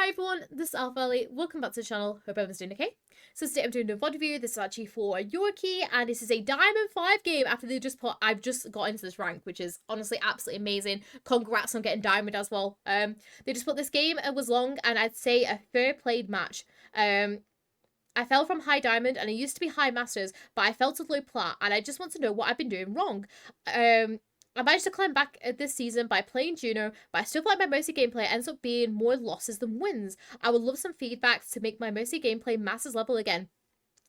Hi everyone, this is Alpha Ellie. Welcome back to the channel. Hope everyone's doing okay. So today I'm doing a VOD review. This is actually for Yorki, and this is a Diamond 5 game after they just put, I've just got into this rank, which is honestly absolutely amazing. Congrats on getting Diamond as well. They just put this game, it was long, and I'd say a fair played match. I fell from high diamond and I used to be high masters, but I fell to low plat, and I just want to know what I've been doing wrong. I managed to climb back this season by playing Juno, but I still feel like my Mercy gameplay ends up being more losses than wins. I would love some feedback to make my Mercy gameplay Masters level again.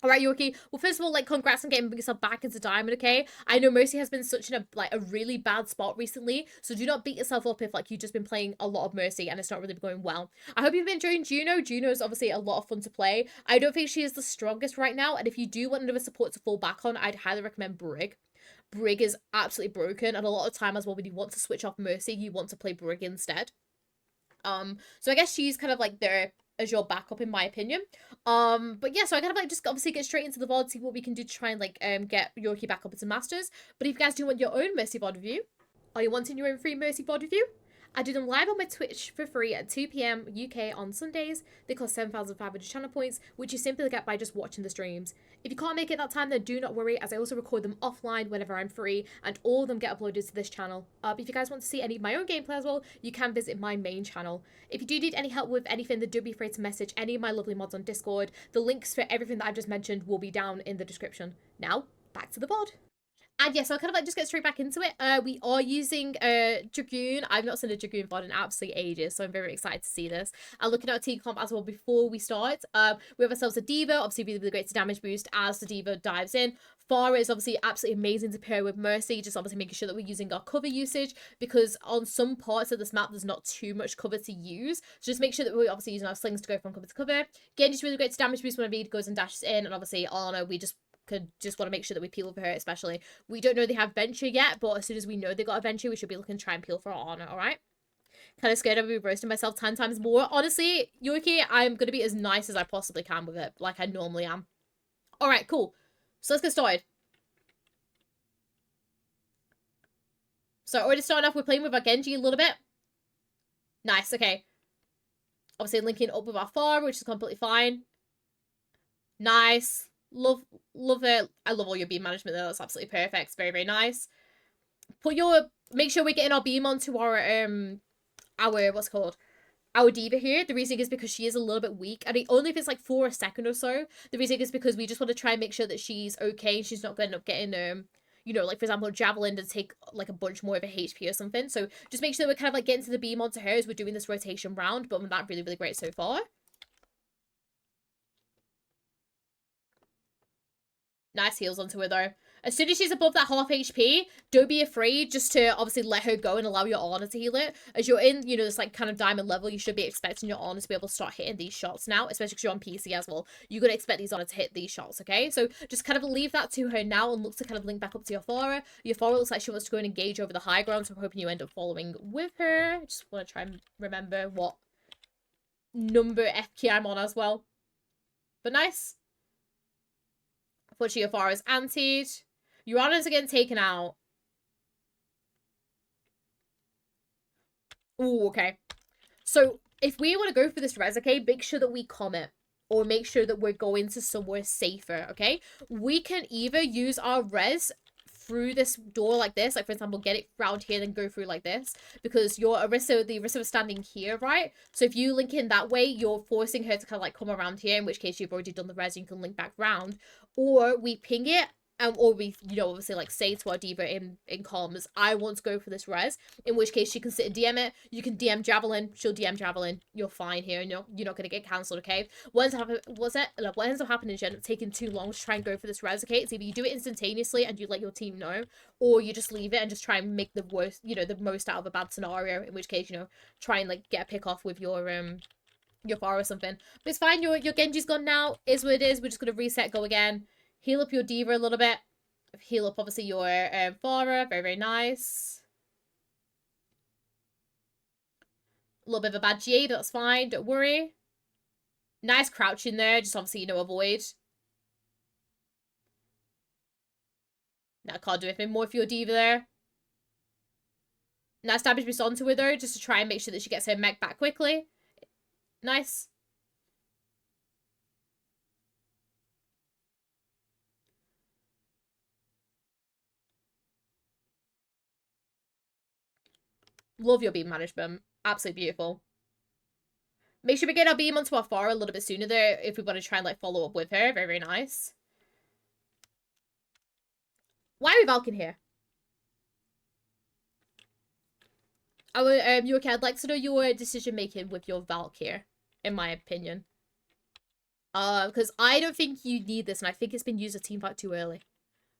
Alright, Yorki. Well, first of all, congrats on getting yourself back into Diamond, okay? I know Mercy has been such a really bad spot recently, so do not beat yourself up if, you've just been playing a lot of Mercy and it's not really going well. I hope you've been enjoying Juno. Juno is obviously a lot of fun to play. I don't think she is the strongest right now, and if you do want another support to fall back on, I'd highly recommend Brig. Brig is absolutely broken, and a lot of time as well, when you want to switch off Mercy, you want to play Brig instead. So I guess she's kind of there as your backup, in my opinion. But yeah, so I kind of just obviously get straight into the VOD, see what we can do to try and get Yorki back up into Masters. But if you guys do want your own Mercy VOD review, or you wanting your own free Mercy VOD review, I do them live on my Twitch for free at 2 PM UK on Sundays. They cost 7,500 channel points, which you simply get by just watching the streams. If you can't make it that time, then do not worry, as I also record them offline whenever I'm free, and all of them get uploaded to this channel. But if you guys want to see any of my own gameplay as well, you can visit my main channel. If you do need any help with anything, then don't be afraid to message any of my lovely mods on Discord. The links for everything that I've just mentioned will be down in the description. Now, back to the VOD. And yeah, so I'll kind of just get straight back into it. We are using Dragoon. I've not seen a Dragoon VOD in absolutely ages, so I'm very excited to see this. And looking at team comp as well before we start. We have ourselves a D.Va, obviously really great to damage boost as the D.Va dives in. Pharah is obviously absolutely amazing to pair with Mercy, just obviously making sure that we're using our cover usage, because on some parts of this map there's not too much cover to use. So just make sure that we're obviously using our slings to go from cover to cover. Genji's really great to damage boost whenever he goes and dashes in, and obviously Ana, we just want to make sure that we peel for her, especially. We don't know they have Venture yet, but as soon as we know they got a Venture, we should be looking to try and peel for our Honor, alright? Kind of scared of me roasting myself 10 times more. Honestly, Yorki, I'm going to be as nice as I possibly can with it, like I normally am. Alright, cool. So let's get started. So already starting off, we're playing with our Genji a little bit. Nice, okay. Obviously linking up with our Pharah, which is completely fine. Nice. Love it. I love all your beam management there. That's absolutely perfect. It's very, very nice. Make sure we're getting our beam onto our what's it called? Our D.Va here. The reason is because she is a little bit weak. I mean, only if it's for a second or so. The reason is because we just want to try and make sure that she's okay. She's not going to end up getting, for example, Javelin to take, a bunch more of a HP or something. So just make sure that we're kind of, getting to the beam onto her as we're doing this rotation round. But that's really, really great so far. Nice heals onto her, though. As soon as she's above that half HP, don't be afraid just to obviously let her go and allow your Ana to heal it. As you're in, this kind of diamond level, you should be expecting your Ana to be able to start hitting these shots now, especially because you're on PC as well. You're going to expect these Ana to hit these shots, okay? So just kind of leave that to her now and look to kind of link back up to your Pharah. Your Pharah looks like she wants to go and engage over the high ground, so I'm hoping you end up following with her. Just want to try and remember what number FK I'm on as well. But nice. Unfortunately, your Pharah is antied. Your Ana's are getting taken out. Ooh, okay. So, if we want to go for this res, okay, make sure that we comment. Or make sure that we're going to somewhere safer, okay? We can either use our res through this door like this, for example, get it round here, then go through like this, because your Orisa, the Orisa was standing here, right? So if you link in that way, you're forcing her to kind of come around here, in which case you've already done the res and you can link back round. Or we ping it, or we, obviously, say to our D.Va in comms, I want to go for this res, in which case she can sit and DM it, you can DM Javelin, she'll DM Javelin, you're fine here, and you're not going to get cancelled, okay? What ends up happening is you end up taking too long to try and go for this res, okay? It's either you do it instantaneously and you let your team know, or you just leave it and just try and make the worst, the most out of a bad scenario, in which case, try and, get a pick off with your Pharah or something. But it's fine, your Genji's gone now, is what it is, we're just going to reset, go again. Heal up your D.Va a little bit. Heal up, obviously, your Pharah. Very, very nice. A little bit of a bad GA, but that's fine. Don't worry. Nice crouch in there. Just obviously, avoid. Now, I can't do anything more for your D.Va there. Nice damage boost onto her, though, just to try and make sure that she gets her mech back quickly. Nice. Love your beam management. Absolutely beautiful. Make sure we get our beam onto our Pharah a little bit sooner there if we want to try and like follow up with her. Very, very nice. Why are we Valking here? Yorki, I'd like to know your decision making with your Valk here, in my opinion. Because I don't think you need this, and I think it's been used a team fight too early.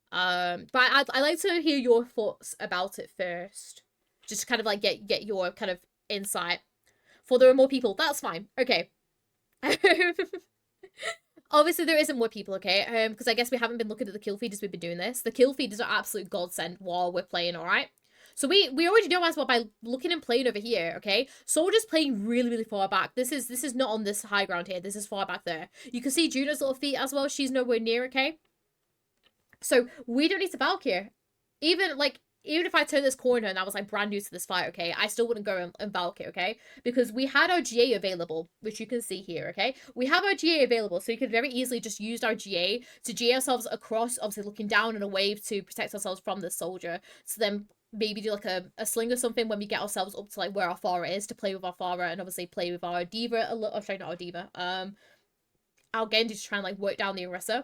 But I'd like to hear your thoughts about it first. Just to kind of like get your kind of insight. For there are more people, that's fine. Okay. Obviously, there isn't more people, okay? Because I guess we haven't been looking at the kill feed as we've been doing this. The kill feed is an absolute godsend while we're playing, alright? So we already know as well by looking and playing over here, okay? Soldier's playing really, really far back. This is not on this high ground here. This is far back there. You can see Juno's little feet as well. She's nowhere near, okay? So we don't need to Valk here. Even if I turn this corner and I was like brand new to this fight, okay, I still wouldn't go and Valk it, okay? Because we had our GA available, which you can see here, okay? We have our GA available, so we could very easily just use our GA to GA ourselves across, obviously looking down in a wave to protect ourselves from the soldier. So then maybe do like a sling or something when we get ourselves up to like where our Pharah is to play with our Pharah and obviously play with our D.Va a little. Sorry, not our D.Va. Our Genji to try and like work down the Orisa.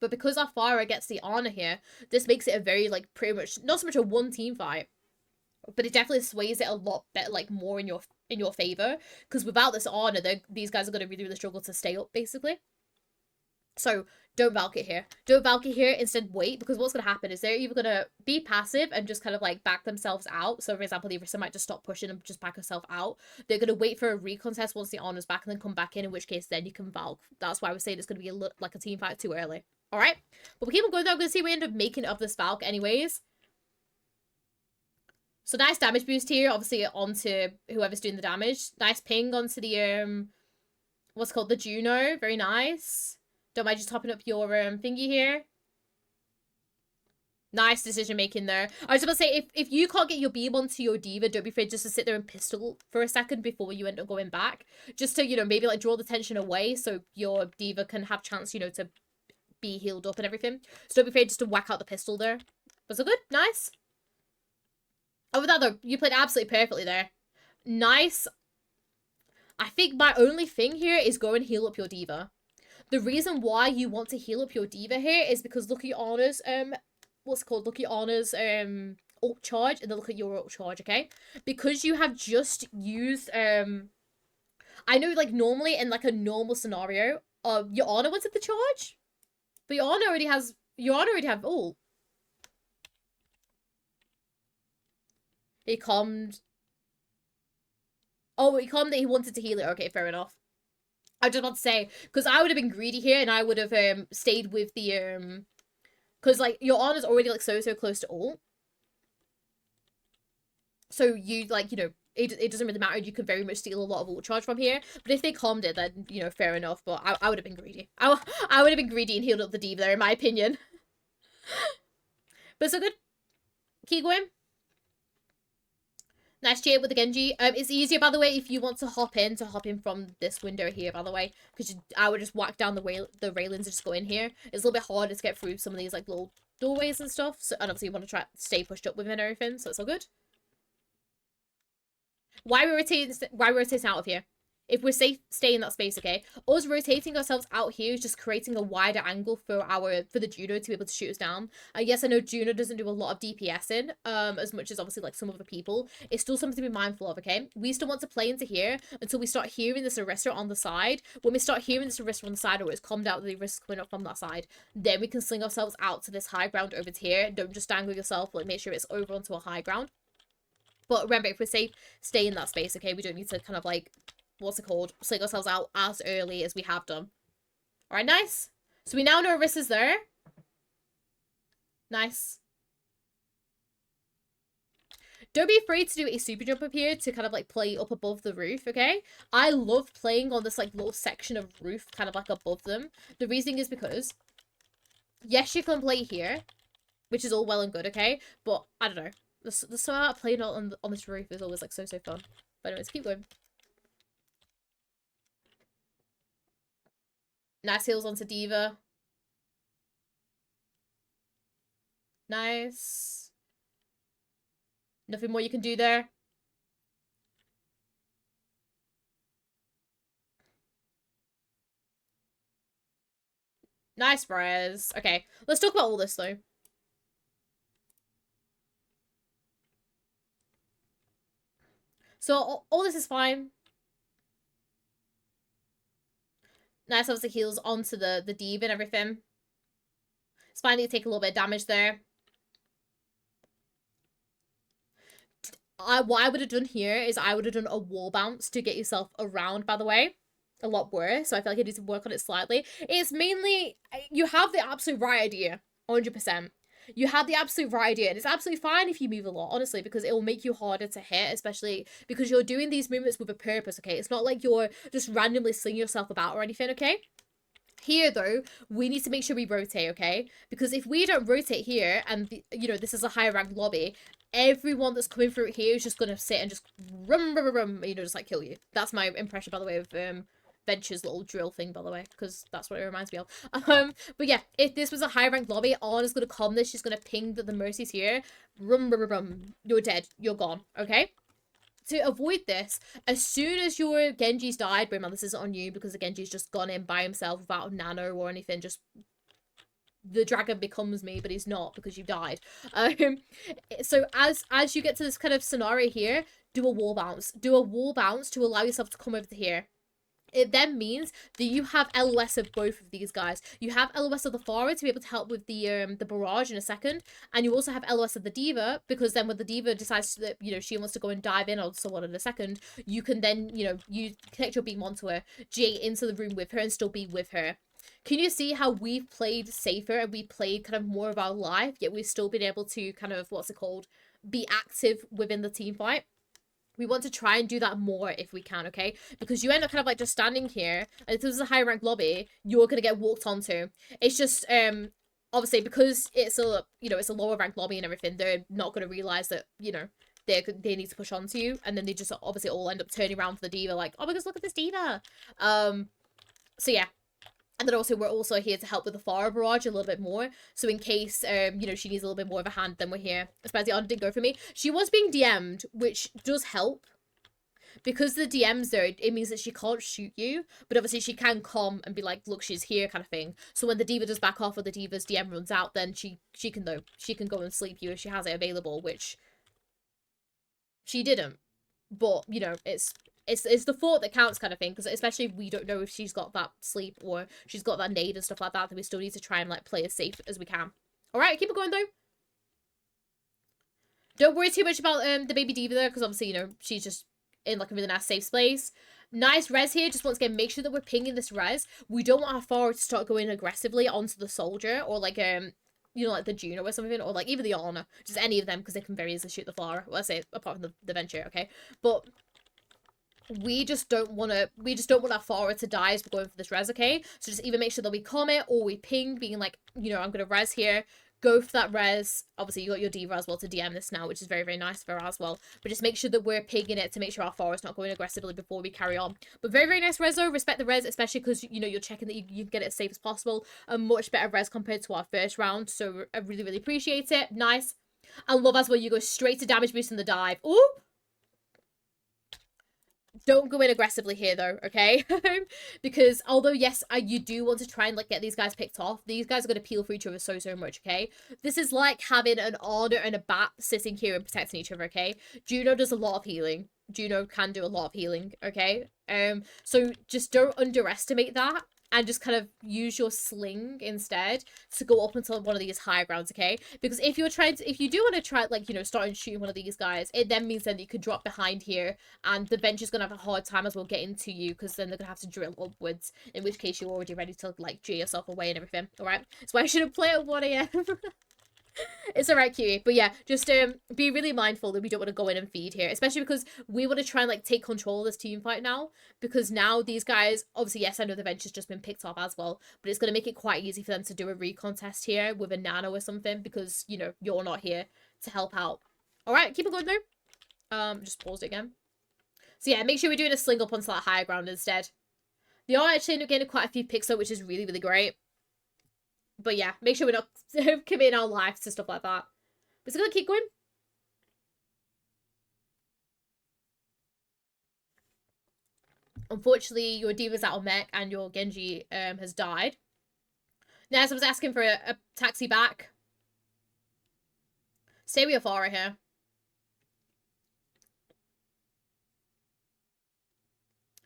But because our Pharah gets the honor here, this makes it a very, like, pretty much, not so much a one-team fight, but it definitely sways it a lot better, like, more in your favor. Because without this honor, these guys are going to really, really struggle to stay up, basically. So, don't Valk it here. Don't Valk it here, instead wait, because what's going to happen is they're either going to be passive and just kind of, like, back themselves out. So, for example, the Orisa might just stop pushing and just back herself out. They're going to wait for a recontest once the honor's back and then come back in which case then you can Valk. That's why I was saying it's going to be like a team fight too early. Alright? But we keep on going though. I'm going to see what we end up making of this Valk anyways. So nice damage boost here, obviously onto whoever's doing the damage. Nice ping onto the, what's it called? The Juno. Very nice. Don't mind just topping up your, thingy here. Nice decision making there. I was about to say, if you can't get your beam onto your D.Va, don't be afraid just to sit there and pistol for a second before you end up going back. Just to, you know, maybe like draw the tension away so your D.Va can have chance, you know, to be healed up and everything. So don't be afraid just to whack out the pistol there. Was it good? Nice. Oh, with that though, you played absolutely perfectly there. Nice. I think my only thing here is go and heal up your D.Va. The reason why you want to heal up your D.Va here is because look at your honors, what's it called? Look at your honors, ult charge, and then look at your ult charge, okay? Because you have just used, I know like normally in like a normal scenario, your honor was at the charge? But your honor already has, ult. He calmed. Oh, he calmed that he wanted to heal it. Okay, fair enough. I was just about to say, because I would have been greedy here and I would have stayed with the because like your honor's already like so close to ult. So you like, you know, it doesn't really matter. You could very much steal a lot of ult charge from here. But if they calmed it, then, you know, fair enough. But I would have been greedy. I would have been greedy and healed up the D.Va there, in my opinion. But so good. Keep going. Nice cheer with the Genji. It's easier, by the way, if you want to hop in from this window here, by the way. Because I would just whack down the railings and just go in here. It's a little bit harder to get through some of these, like, little doorways and stuff. So, and obviously you want to try to stay pushed up with it and everything. So it's all good. Why we're rotating out of here? If we're safe, stay in that space, okay? Us rotating ourselves out here is just creating a wider angle for the Juno to be able to shoot us down. Yes, I know Juno doesn't do a lot of DPSing, as much as obviously like some other people. It's still something to be mindful of, okay? We still want to play into here until we start hearing this Orisa on the side. When we start hearing this Orisa on the side, or it's calmed out the Orisa coming up from that side, then we can sling ourselves out to this high ground over here. Don't just dangle yourself, like make sure it's over onto a high ground. But remember, if we're safe, stay in that space, okay? We don't need to kind of like, what's it called? Sling ourselves out as early as we have done. Alright, nice. So we now know Orisa's there. Nice. Don't be afraid to do a super jump up here to kind of like play up above the roof, okay? I love playing on this like little section of roof kind of like above them. The reason is because, yes, you can play here, which is all well and good, okay? But, I don't know. The something about playing on this roof is always like so fun. But anyways, keep going. Nice heals onto Diva. Nice. Nothing more you can do there. Nice res. Okay, let's talk about all this though. So all this is fine. Nice, obviously heals onto the Diva and everything. It's fine that you take a little bit of damage there. What I would have done here is I would have done a wall bounce to get yourself around, by the way. A lot worse, so I feel like I need to work on it slightly. It's mainly, you have the absolute right idea, 100%. You have the absolute right idea, and it's absolutely fine if you move a lot, honestly, because it will make you harder to hit, especially because you're doing these movements with a purpose, okay? It's not like you're just randomly slinging yourself about or anything, okay? Here, though, we need to make sure we rotate, okay? Because if we don't rotate here, and, you know, this is a higher ranked lobby, everyone that's coming through here is just going to sit and just you know, just, like, kill you. That's my impression, by the way, of, Venture's little drill thing, by the way, because that's what it reminds me of. But yeah, if this was a high ranked lobby, Anna's going to calm this. She's going to ping that the Mercy's here. You're dead. You're gone, okay? To avoid this, as soon as your Genji's died, Brimman, this isn't on you because the Genji's just gone in by himself without a nano or anything, just the dragon becomes me, but he's not because you died. So as you get to this kind of scenario here, do a wall bounce. Do a wall bounce to allow yourself to come over to here. It then means that you have LOS of both of these guys. You have LOS of the Pharah to be able to help with the barrage in a second, and you also have LOS of the Diva, because then when the Diva decides that, you know, she wants to go and dive in or so on in a second, you can then, you know, you connect your beam onto her, G into the room with her, and still be with her. Can you see how we've played safer and we played kind of more of our life, yet we've still been able to kind of, what's it called, be active within the team fight? We want to try and do that more if we can, okay? Because you end up kind of like just standing here, and if this is a high rank lobby, you're gonna get walked onto. It's just obviously because it's a, you know, it's a lower rank lobby and everything, they're not gonna realize that, you know, they need to push onto you, and then they just obviously all end up turning around for the Diva like, oh my gosh, look at this Diva. So yeah. And then also, we're also here to help with the Pharah barrage a little bit more. So in case, you know, she needs a little bit more of a hand, then we're here. Especially Anna didn't go for me. She was being DM'd, which does help. Because the DM's there, it means that she can't shoot you. But obviously, she can come and be like, look, she's here kind of thing. So when the Diva does back off or the Diva's DM runs out, then she can go and sleep you if she has it available, which she didn't. But, you know, it's the thought that counts kind of thing, because especially if we don't know if she's got that sleep or she's got that nade and stuff like that, then we still need to try and, like, play as safe as we can. Alright, keep it going, though. Don't worry too much about the baby Diva there, because obviously, you know, she's just in, like, a really nice safe space. Nice res here. Just once again, make sure that we're pinging this res. We don't want our forward to start going aggressively onto the soldier, or, like, you know, like the Juno or something, or, like, even the Ana. Just any of them, because they can very easily shoot the Pharah. Well, I say, apart from the Venture, okay? But we just don't want our Pharah to die as we're going for this res, okay? So just either make sure that we comment or we ping, being like, you know, I'm going to res here. Go for that res. Obviously, you got your Diva as well to DM this now, which is very, very nice for her as well. But just make sure that we're pinging it to make sure our Pharah's not going aggressively before we carry on. But very, very nice res though. Respect the res, especially because, you know, you're checking that you get it as safe as possible. A much better res compared to our first round. So I really, really appreciate it. Nice. I love as well you go straight to damage boost in the dive. Ooh! Don't go in aggressively here though, okay? Because although yes, you do want to try and like get these guys picked off, these guys are going to peel for each other so much, okay? This is like having an Order and a Bat sitting here and protecting each other, okay? Juno does a lot of healing. Juno can do a lot of healing, okay? So just don't underestimate that, and just kind of use your sling instead to go up until one of these higher grounds, okay? Because if you do want to try, like, you know, start and shooting one of these guys, it then means then that you could drop behind here, and the Venture's gonna have a hard time as well getting to you, because then they're gonna have to drill upwards, in which case you're already ready to, like, G yourself away and everything, alright? That's why I shouldn't play at 1 AM. It's alright, cutie. But yeah, just be really mindful that we don't want to go in and feed here. Especially because we want to try and like take control of this team fight now. Because now these guys, obviously, yes, I know the Venture's just been picked up as well. But it's going to make it quite easy for them to do a recon test here with a nano or something. Because, you know, you're not here to help out. Alright, keep it going though. Just paused it again. So yeah, make sure we're doing a sling up onto that higher ground instead. They are actually end up getting quite a few picks, though, which is really, really great. But yeah, make sure we're not committing our lives to stuff like that. But it's gonna keep going. Unfortunately, your Diva's out of mech and your Genji has died. Now, someone's asking for a taxi back. Stay with your Pharah here.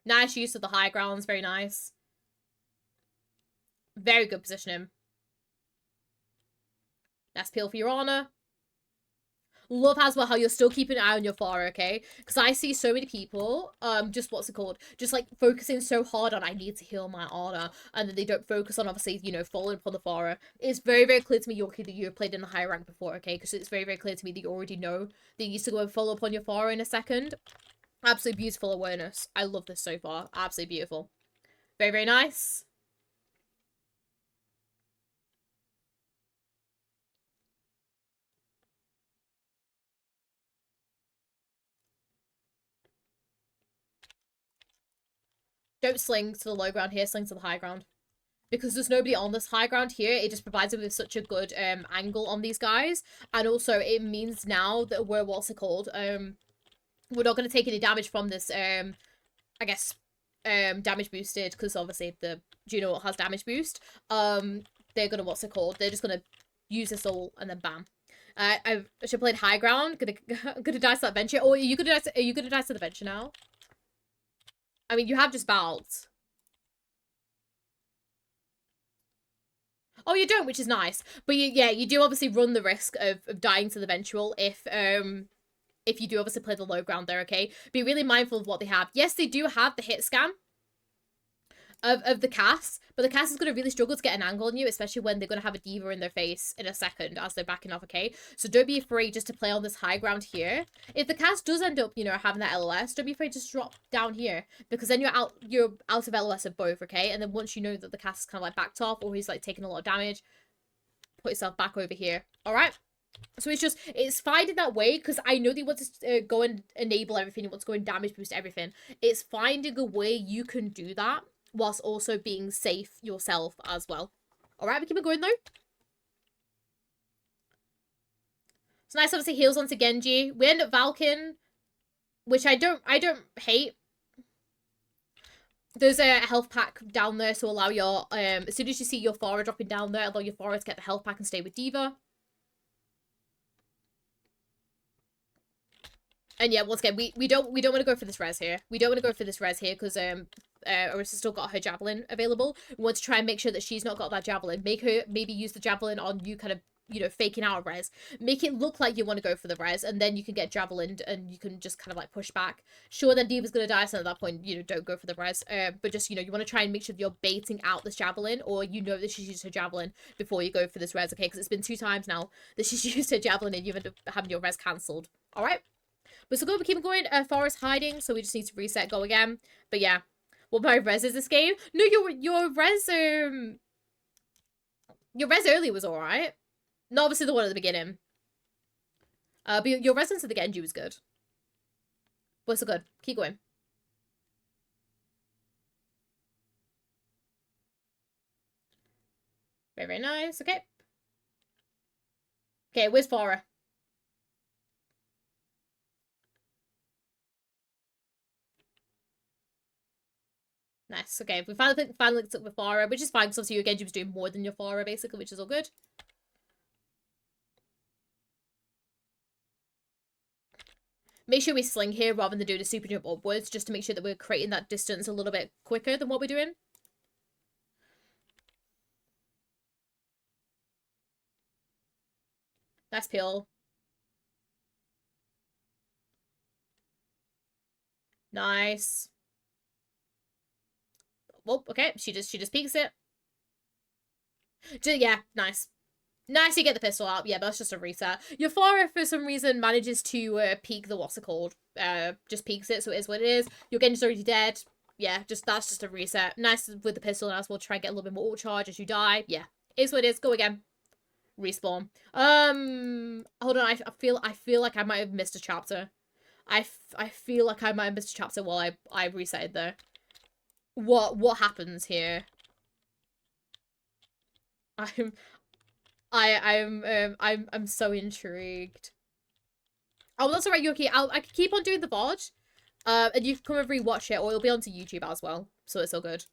Nice use of the high grounds. Very nice. Very good positioning. That's peel for your honor. Love as well how you're still keeping an eye on your Pharah, okay? Because I see so many people, just what's it called? Just like focusing so hard on I need to heal my honor, and then they don't focus on obviously, you know, following upon the Pharah. It's very, very clear to me, Yorki, that you've played in a higher rank before, okay? Because it's very, very clear to me that you already know that you used to go and follow up on your Pharah in a second. Absolutely beautiful awareness. I love this so far. Absolutely beautiful. Very, very nice. Don't sling to the low ground here, sling to the high ground. Because there's nobody on this high ground here, it just provides it with such a good angle on these guys. And also, it means now that we're, what's it called? We're not going to take any damage from this, I guess, damage boosted, because obviously the Juno has damage boost. They're going to, what's it called? They're just going to use this all, and then bam. I should have played high ground. Gonna dice that venture. Or are you gonna dice to the venture now? I mean, you have just bowled. Oh, you don't, which is nice. But yeah, you do obviously run the risk of dying to the ventral if you do obviously play the low ground there, okay? Be really mindful of what they have. Yes, they do have the hit scan of the cast, but the cast is going to really struggle to get an angle on you, especially when they're going to have a diva in their face in a second as they're backing off, okay? So don't be afraid just to play on this high ground here. If the cast does end up, you know, having that LOS, don't be afraid to drop down here, because then you're out of LOS of both, okay? And then once you know that the cast is kind of like backed off or he's like taking a lot of damage, put yourself back over here, all right? So it's finding that way, because I know they want to go and enable everything, you want to go and damage boost everything. It's finding a way you can do that whilst also being safe yourself as well. Alright, we keep it going though. It's nice, obviously, heals onto Genji. We end up Valken, which I don't hate. There's a health pack down there, so allow your, as soon as you see your Pharah dropping down there, allow your Pharah to get the health pack and stay with Diva. And yeah, once again, we don't want to go for this res here. We don't want to go for this res here because Orissa's still got her javelin available. We want to try and make sure that she's not got that javelin. Make her maybe use the javelin on you, kind of, you know, faking out a res. Make it look like you want to go for the res, and then you can get javelined and you can just kind of like push back. Sure, then Diva's gonna die, so at that point, you know, don't go for the res. But just, you know, you want to try and make sure that you're baiting out this javelin, or you know that she's used her javelin before you go for this res, okay? Because it's been 2 times now that she's used her javelin and you've ended up having your res cancelled. All right. But so go, we keep going. Forest hiding, so we just need to reset, go again. But yeah, what my res is this game? No, your res early was alright. Not obviously the one at the beginning. But your res into the Genji was good. But so good. Keep going. Very, very nice. Okay. Okay, where's Farah? Nice. Okay, we finally linked up with Farah, which is fine because obviously your Genji was doing more than your Farah basically, which is all good. Make sure we sling here rather than doing a super jump upwards, just to make sure that we're creating that distance a little bit quicker than what we're doing. That's peel. Nice. Well, okay, she just peeks it. Yeah, nice. Nice, you get the pistol out. Yeah, that's just a reset. Your Farah, for some reason, manages to peek the, what's it called? Just peeks it, so it is what it is. Your Genji's already dead. Yeah, that's just a reset. Nice with the pistol, and as well try and get a little bit more ult charge as you die. Yeah, is what it is. Go again. Respawn. Hold on. I feel like I might have missed a chapter. I feel like I might have missed a chapter while I resetted there. What happens here? I'm I'm so intrigued. Oh, that's alright, Yorki. I can keep on doing the VOD. And you can come and rewatch it, or it'll be onto YouTube as well. So it's all good.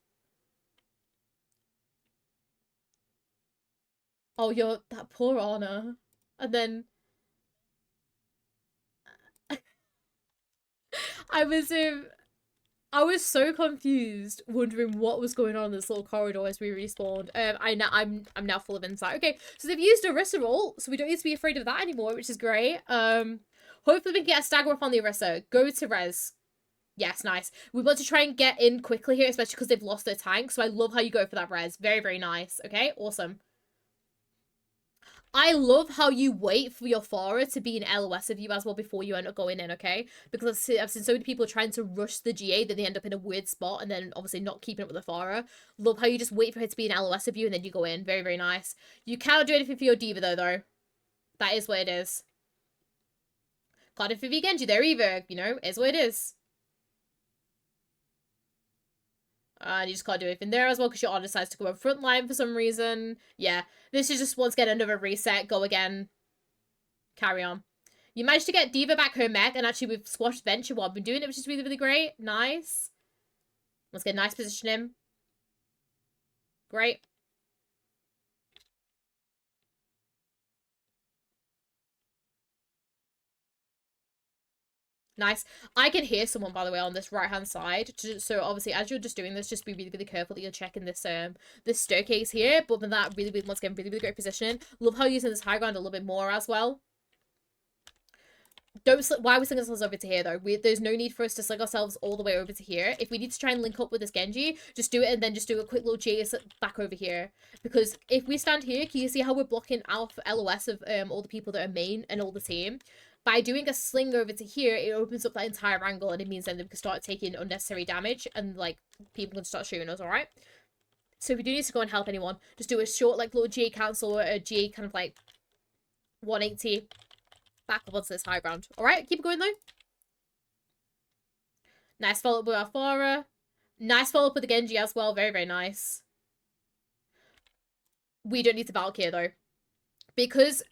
Oh, you're that poor Anna. And then I was I was so confused, wondering what was going on in this little corridor as we respawned. I'm now full of insight. Okay, so they've used a Orisa ult, so we don't need to be afraid of that anymore, which is great. Hopefully we can get a stagger off on the Orisa. Go to res. Yes, nice. We want to try and get in quickly here, especially because they've lost their tank. So I love how you go for that res. Very, very nice. Okay, awesome. I love how you wait for your Pharah to be an LOS of you as well before you end up going in, okay? Because I've seen so many people trying to rush the GA that they end up in a weird spot and then obviously not keeping up with the Pharah. Love how you just wait for her to be an LOS of you and then you go in. Very, very nice. You cannot do anything for your diva though. That is what it is. Can't do anything for Genji there either, you know? Is what it is. And you just can't do anything there as well because your honor decides to go on front line for some reason. Yeah, this is just once again another reset. Go again. Carry on. You managed to get Diva back her mech, and actually we've squashed Venture while I've been doing it, which is really, really great. Nice. Let's get a nice position in. Great. Nice. I can hear someone, by the way, on this right-hand side. So obviously, as you're just doing this, just be really, really careful that you're checking this staircase here. But then that really, really, once again, really, really great position. Love how you're using this high ground a little bit more as well. Don't why are we slinging ourselves over to here though? There's no need for us to sling ourselves all the way over to here. If we need to try and link up with this Genji, just do it and then just do a quick little chase back over here. Because if we stand here, can you see how we're blocking out LOS of all the people that are main and all the team? By doing a sling over to here, it opens up that entire angle and it means then we can start taking unnecessary damage and like people can start shooting us, alright? So if we do need to go and help anyone, just do a short like little GA cancel or a GA kind of like 180 back up onto this high ground. Alright, keep going though. Nice follow up with our Pharah. Nice follow up with the Genji as well. Very, very nice. We don't need to Valkyrie though.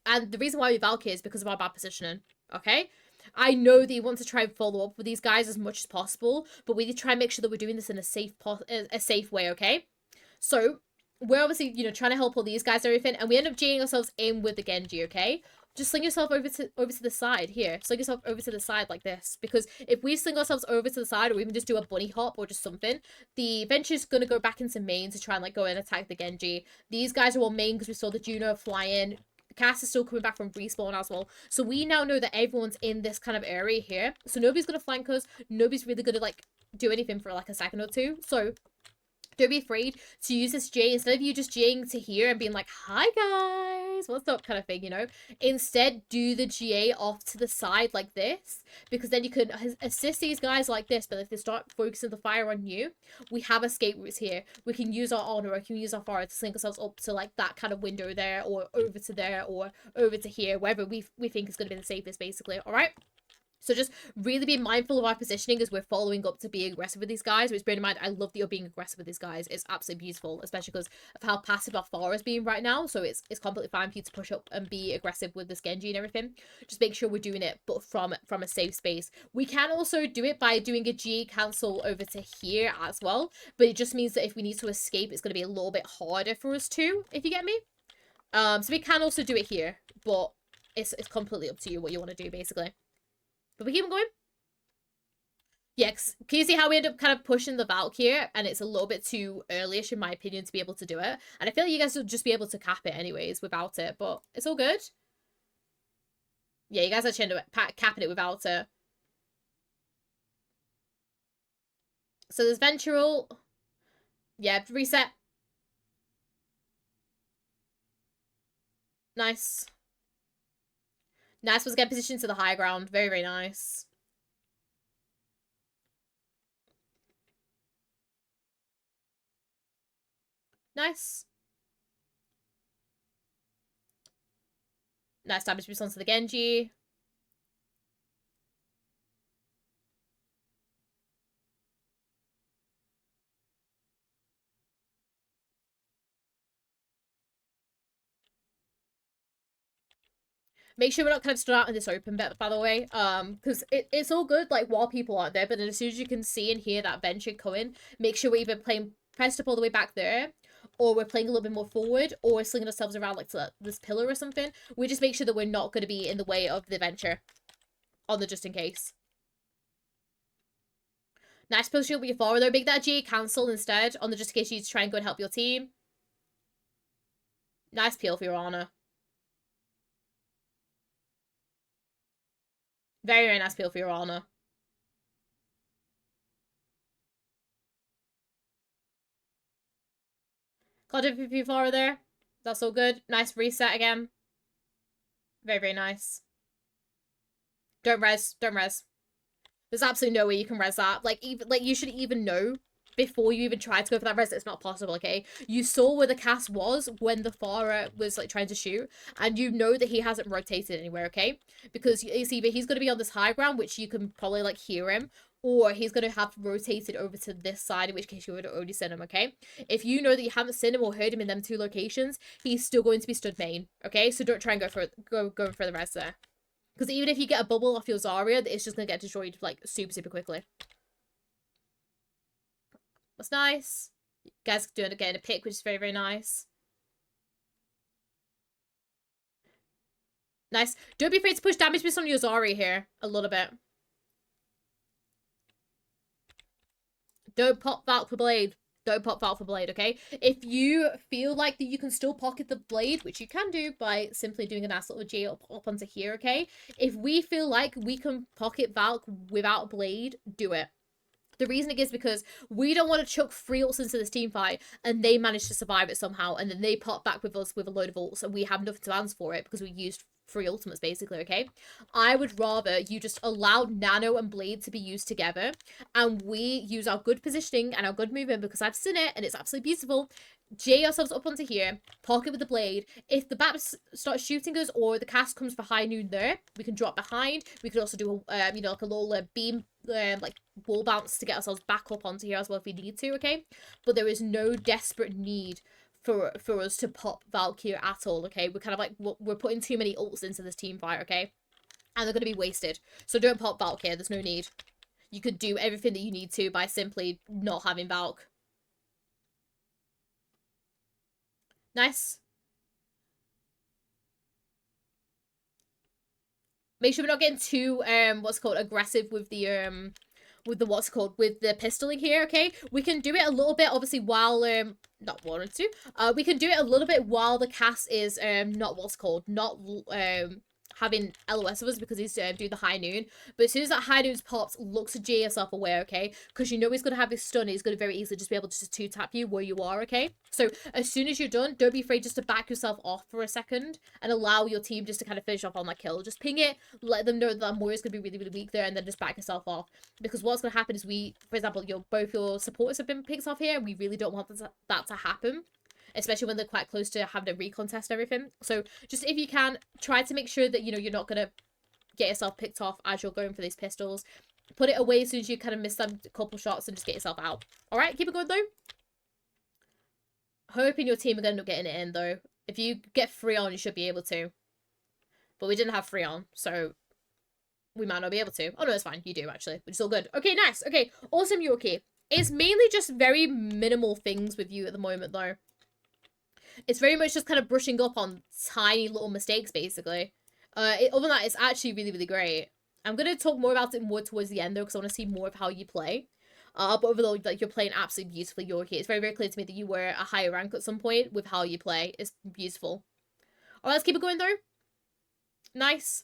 And the reason why we Valkyrie is because of our bad positioning. Okay? I know that you want to try and follow up with these guys as much as possible, but we need to try and make sure that we're doing this in a safe way, okay? So, we're obviously, you know, trying to help all these guys and everything, and we end up G'ing ourselves in with the Genji, okay? Just sling yourself over to the side here. Sling yourself over to the side like this. Because if we sling ourselves over to the side or even just do a bunny hop or just something, the Venture's going to go back into main to try and like go and attack the Genji. These guys are all main because we saw the Juno fly in. Cass is still coming back from respawn as well. So we now know that everyone's in this kind of area here. So nobody's going to flank us. Nobody's really going to like do anything for like a second or two. So don't be afraid to use this J instead of you just J'ing to here and being like, hi guys, what's up kind of thing, you know? Instead, do the GA off to the side like this, because then you can assist these guys like this, but if they start focusing the fire on you, we have escape routes here. We can use our honor, or we can use our fire to sink ourselves up to like that kind of window there, or over to there, or over to here, wherever we think is going to be the safest, basically, alright? So just really be mindful of our positioning as we're following up to be aggressive with these guys. Which, bear in mind, I love that you're being aggressive with these guys. It's absolutely beautiful, especially because of how passive our Pharah is being right now. So it's completely fine for you to push up and be aggressive with this Genji and everything. Just make sure we're doing it, but from a safe space. We can also do it by doing a G cancel over to here as well. But it just means that if we need to escape, it's going to be a little bit harder for us too, if you get me. So we can also do it here, but it's completely up to you what you want to do, basically. But we keep on going. Yeah, can you see how we end up kind of pushing the Valk here? And it's a little bit too early-ish, in my opinion, to be able to do it. And I feel like you guys will just be able to cap it anyways without it. But it's all good. Yeah, you guys actually end up capping it without it. So there's Ventural. Yeah, reset. Nice. Nice was get positioned to the high ground. Very, very nice. Nice. Nice damage response to the Genji. Make sure we're not kind of stood out in this open bit, by the way. Because it's all good, like, while people aren't there, but then as soon as you can see and hear that venture coming, make sure we're either playing pressed up all the way back there, or we're playing a little bit more forward, or we're slinging ourselves around, like, to this pillar or something. We just make sure that we're not going to be in the way of the venture on the just in case. Nice push shield with your forward, though. Make that G cancel instead on the just in case you need to try and go and help your team. Nice peel for your honor. Very, very nice peel for your honor. Got a PP forward there. That's all good. Nice reset again. Very, very nice. Don't res. Don't res. There's absolutely no way you can res that. Like, even you should even know before you even try to go for that res, it's not possible, okay? You saw where the cast was when the Farah was, like, trying to shoot, and you know that he hasn't rotated anywhere, okay? Because it's either he's going to be on this high ground, which you can probably, like, hear him, or he's going to have rotated over to this side, in which case you would have already seen him, okay? If you know that you haven't seen him or heard him in them two locations, he's still going to be stood main, okay? So don't try and go for the res there. Because even if you get a bubble off your Zarya, it's just going to get destroyed, like, super, super quickly. That's nice. You guys doing getting a pick, which is very, very nice. Nice. Don't be afraid to push damage boost on your Zarya here a little bit. Don't pop Valk for Blade. Don't pop Valk for Blade, okay? If you feel like that you can still pocket the Blade, which you can do by simply doing a nice little J up onto here, okay? If we feel like we can pocket Valk without Blade, do it. The reason is because we don't want to chuck 3 ults into this team fight and they manage to survive it somehow and then they pop back with us with a load of ults and we have nothing to answer for it because we used 3 ultimates basically, okay? I would rather you just allow Nano and Blade to be used together and we use our good positioning and our good movement because I've seen it and it's absolutely beautiful. J ourselves up onto here, pocket with the Blade. If the Bap starts shooting us or the cast comes for high noon there, we can drop behind. We could also do a, you know, like a little beam, like wall bounce to get ourselves back up onto here as well if we need to, okay? But there is no desperate need for us to pop Valkyrie at all, okay? We're kind of like, we're putting too many ults into this team fight, okay? And they're going to be wasted. So don't pop Valkyrie, there's no need. You could do everything that you need to by simply not having Valk. Nice. Make sure we're not getting too what's called aggressive with the with the pistoling here, okay? We can do it a little bit obviously while not wanted to. We can do it a little bit while the cast is not having LOS of us because he's doing the high noon. But as soon as that high noon's popped, look to J yourself away, okay? Because you know he's going to have his stun. He's going to very easily just be able to just 2-tap you where you are, okay? So as soon as you're done, don't be afraid just to back yourself off for a second and allow your team just to kind of finish off on that kill. Just ping it, let them know that that Moira's going to be really, really weak there and then just back yourself off. Because what's going to happen is for example, both your supporters have been picked off here and we really don't want that to happen. Especially when they're quite close to having a recontest and everything. So just if you can, try to make sure that, you know, you're not going to get yourself picked off as you're going for these pistols. Put it away as soon as you kind of miss them couple shots and just get yourself out. Alright, keep it going though. Hoping your team are going to end up getting it in though. If you get 3 on, you should be able to. But we didn't have 3 on, so we might not be able to. Oh no, it's fine. You do actually, which is all good. Okay, nice. Okay, awesome, Yorki. It's mainly just very minimal things with you at the moment though. It's very much just kind of brushing up on tiny little mistakes, basically. Other than that, it's actually really, really great. I'm going to talk more about it more towards the end, though, because I want to see more of how you play. But overall, like, you're playing absolutely beautifully, Yorki. It's very, very clear to me that you were a higher rank at some point with how you play. It's beautiful. Alright, let's keep it going, though. Nice.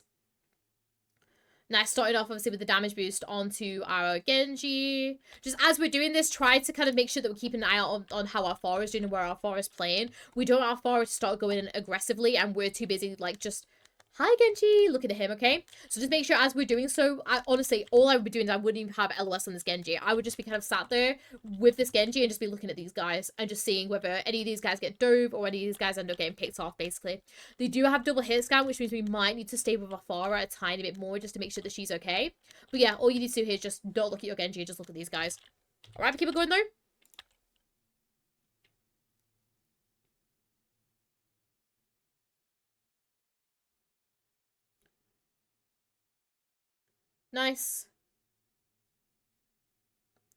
Nice, starting off obviously with the damage boost onto our Genji. Just as we're doing this, try to kind of make sure that we're keeping an eye out on how our Pharah is doing and where our Pharah is playing. We don't want our Pharah to start going in aggressively and we're too busy like just, hi Genji, looking at him, okay? So just make sure as we're doing so, honestly, all I would be doing is I wouldn't even have LOS on this Genji. I would just be kind of sat there with this Genji and just be looking at these guys and just seeing whether any of these guys get dove or any of these guys end up getting picked off, basically. They do have double hit scan, which means we might need to stay with our Pharah a tiny bit more just to make sure that she's okay. But yeah, all you need to do here is just don't look at your Genji, just look at these guys. Alright, keep it going though. Nice.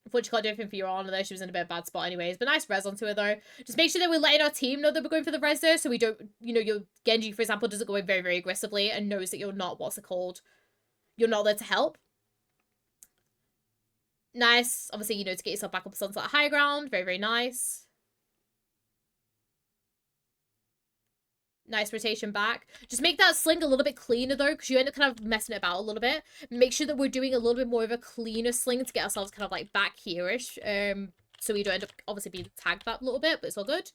Unfortunately, she can't do anything for your honor though. She was in a bit of a bad spot anyways. But nice res onto her though. Just make sure that we're letting our team know that we're going for the res though. So we don't, you know, your Genji, for example, doesn't go in very, very aggressively and knows that you're not, what's it called? You're not there to help. Nice. Obviously, you know, to get yourself back up onto that high ground. Very, very nice. Nice rotation back. Just make that sling a little bit cleaner though, because you end up kind of messing it about a little bit. Make sure that we're doing a little bit more of a cleaner sling to get ourselves kind of like back here-ish. So we don't end up obviously being tagged that a little bit, but it's all good.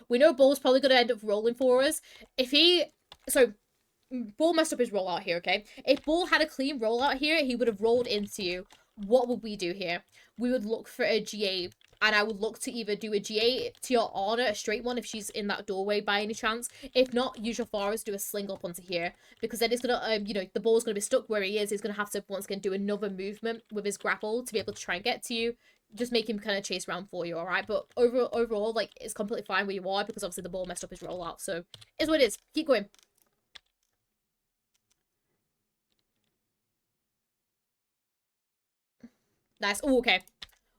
We know Bull's probably going to end up rolling for us. If he... So, Bull messed up his rollout here, okay? If Bull had a clean rollout here, he would have rolled into you. What would we do here? We would look for a GA, and I would look to either do a GA to your Honor, a straight one, if she's in that doorway by any chance. If not, use your Forest, do a sling up onto here. Because then it's going to, you know, the Bull's going to be stuck where he is. He's going to have to, once again, do another movement with his grapple to be able to try and get to you. Just make him kind of chase around for you, alright? But overall, like, it's completely fine where you are because obviously the Bull messed up his rollout. So, it's what it is. Keep going. Nice. Oh, okay.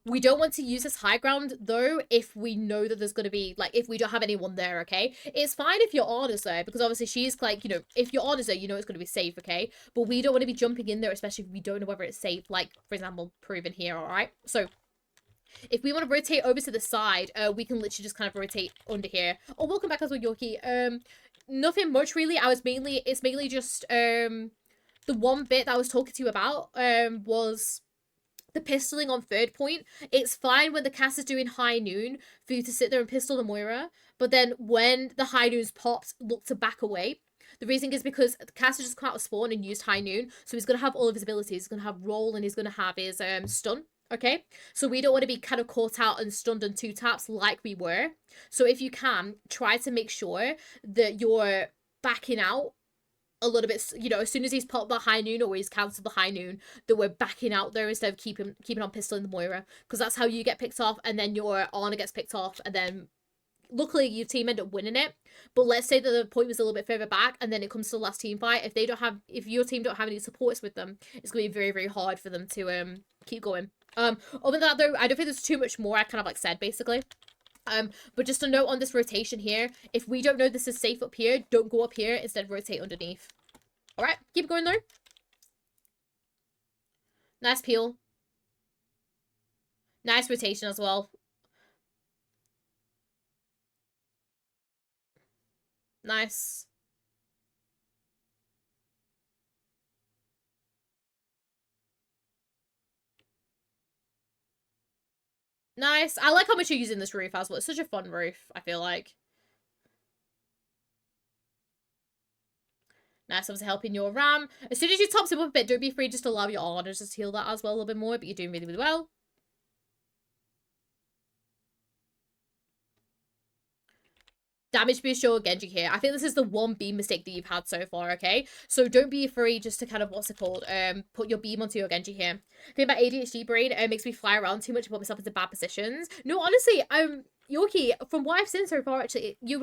We don't want to use this high ground, though, if we know that there's going to be, like, if we don't have anyone there, okay? It's fine if your Honor's there, because obviously she's, like, you know, if your Honor's there, you know it's going to be safe, okay? But we don't want to be jumping in there, especially if we don't know whether it's safe, like, for example, proven here, alright? So, if we want to rotate over to the side, we can literally just kind of rotate under here. Oh, welcome back as well, Yorki. Nothing much, really. It's mainly just, the one bit that I was talking to you about, was... the pistoling on third point. It's fine when the cast is doing high noon for you to sit there and pistol the Moira, but then when the high noon's pops, look to back away. The reason is because the cast has just come out of spawn and used high noon, so he's going to have all of his abilities. He's going to have roll and he's going to have his stun, okay? So we don't want to be kind of caught out and stunned on 2 taps like we were. So if you can, try to make sure that you're backing out a little bit, you know, as soon as he's popped the high noon or he's cancelled the high noon, that we're backing out there instead of keeping on pistoling the Moira, because that's how you get picked off, and then your Honor gets picked off, and then luckily your team end up winning it. But let's say that the point was a little bit further back, and then it comes to the last team fight. If your team don't have any supports with them, it's gonna be very, very hard for them to keep going. Other than that though, I don't think there's too much more I kind of like said basically. But just a note on this rotation here. If we don't know this is safe up here, don't go up here. Instead, rotate underneath. Alright, keep going though. Nice peel. Nice rotation as well. Nice. Nice. I like how much you're using this roof as well. It's such a fun roof, I feel like. Nice, obviously helping your ram. As soon as you tops him up a bit, don't be afraid just to allow your honors to heal that as well a little bit more, but you're doing really, really well. Damage boost your Genji here. I think this is the one beam mistake that you've had so far, okay? So don't be afraid just to kind of, what's it called? Put your beam onto your Genji here. I think my ADHD brain makes me fly around too much and put myself into bad positions. No, honestly, Yorki, from what I've seen so far, actually, you're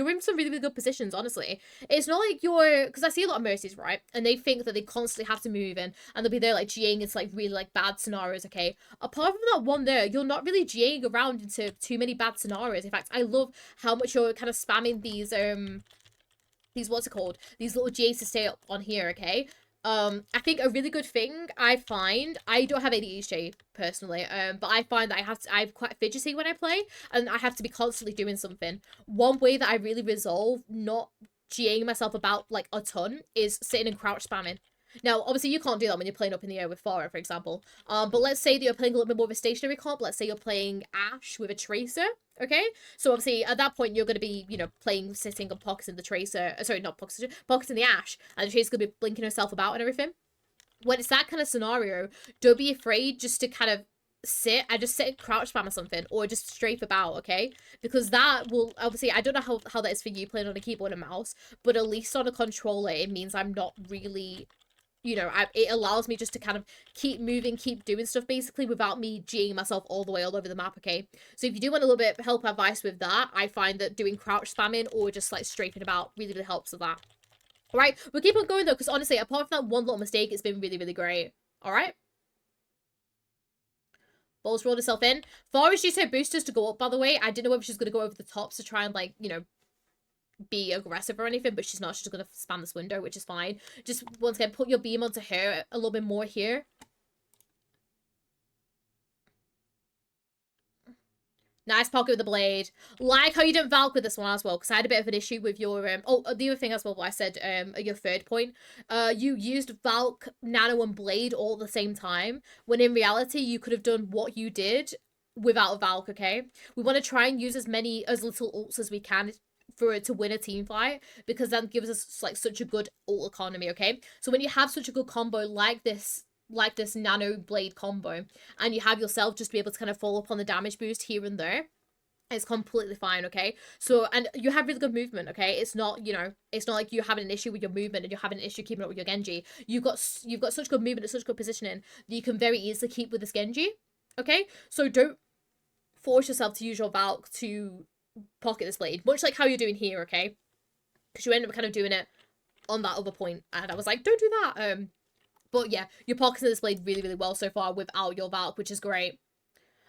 in some really, really good positions, honestly. It's not like you're, because I see a lot of Mercies, right? And they think that they constantly have to move in, and they'll be there, like, GAing into, like, really, like, bad scenarios, okay? Apart from that one there, you're not really GAing around into too many bad scenarios. In fact, I love how much you're kind of spamming these, what's it called? These little GAs to stay up on here, okay? I think a really good thing I find, I don't have ADHD personally, but I find that I'm quite fidgety when I play, and I have to be constantly doing something. One way that I really resolve not GAing myself about, like, a ton is sitting and crouch spamming. Now, obviously, you can't do that when you're playing up in the air with Farah, for example. But let's say that you're playing a little bit more of a stationary comp. Let's say you're playing Ashe with a Tracer, okay? So, obviously, at that point, you're going to be, you know, playing, sitting and pockets in the Tracer. Sorry, not pockets, pockets in the Ashe. And the Tracer's going to be blinking herself about and everything. When it's that kind of scenario, don't be afraid just to kind of sit. I just sit and crouch spam or something, or just strafe about, okay? Because that will, obviously, I don't know how that is for you playing on a keyboard and mouse, but at least on a controller, it means I'm not really... You know, it allows me just to kind of keep moving, keep doing stuff, basically, without me G'ing myself all the way all over the map, okay? So if you do want a little bit of help advice with that, I find that doing crouch spamming or just, like, strafing about really, really helps with that. All right, we'll keep on going though, because honestly, apart from that one little mistake, it's been really, really great. All right. Balls rolled herself in. Forest used her boosters to go up, by the way. I didn't know if she's going to go over the tops to try and, like, you know, be aggressive or anything, but she's not. She's just going to spam this window, which is fine. Just, once again, put your beam onto her a little bit more here. Nice pocket with the blade. Like how you didn't Valk with this one as well, because I had a bit of an issue with your, oh, the other thing as well, what I said, your third point, you used Valk, Nano, and Blade all at the same time, when in reality, you could have done what you did without a Valk, okay? We want to try and use as little ults as we can for it to win a team fight, because that gives us, like, such a good ult economy, okay? So when you have such a good combo like this Nano Blade combo, and you have yourself just be able to kind of follow up on the damage boost here and there, it's completely fine, okay? So, and you have really good movement, okay? It's not, you know, it's not like you're having an issue with your movement and you're having an issue keeping up with your Genji. You've got such good movement and such good positioning that you can very easily keep with this Genji, okay? So don't force yourself to use your Valk to pocket this blade, much like how you're doing here, okay? Because you end up kind of doing it on that other point, and I was like, don't do that. But yeah, you're pocketing this blade really, really well so far without your Valk, which is great.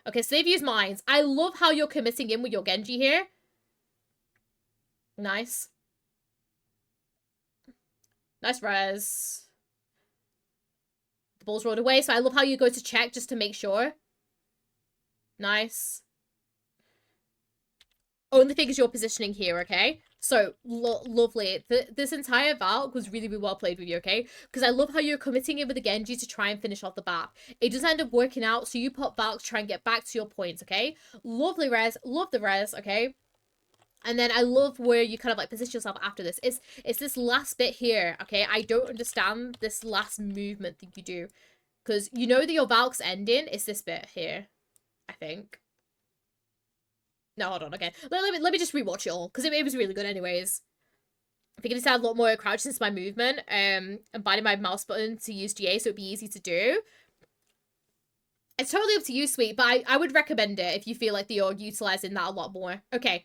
Okay, so they've used mines. I love how you're committing in with your Genji here. Nice. Nice res. The ball's rolled away, so I love how you go to check just to make sure. Nice. Only thing is your positioning here, okay? So, lovely. This entire Valk was really, really well played with you, okay? Because I love how you're committing in with the Genji to try and finish off the bat. It does end up working out, so you pop Valk to try and get back to your points, okay? Lovely res. Love the res, okay? And then I love where you kind of, like, position yourself after this. It's this last bit here, okay? I don't understand this last movement that you do. Because you know that your Valk's ending. It's this bit here, I think. No, hold on, okay. Let me just rewatch it all, because it was really good anyways. I think I just had a lot more crouch into my movement, and biting my mouse button to use GA, so it'd be easy to do. It's totally up to you, sweet, but I would recommend it if you feel like you're utilizing that a lot more. Okay.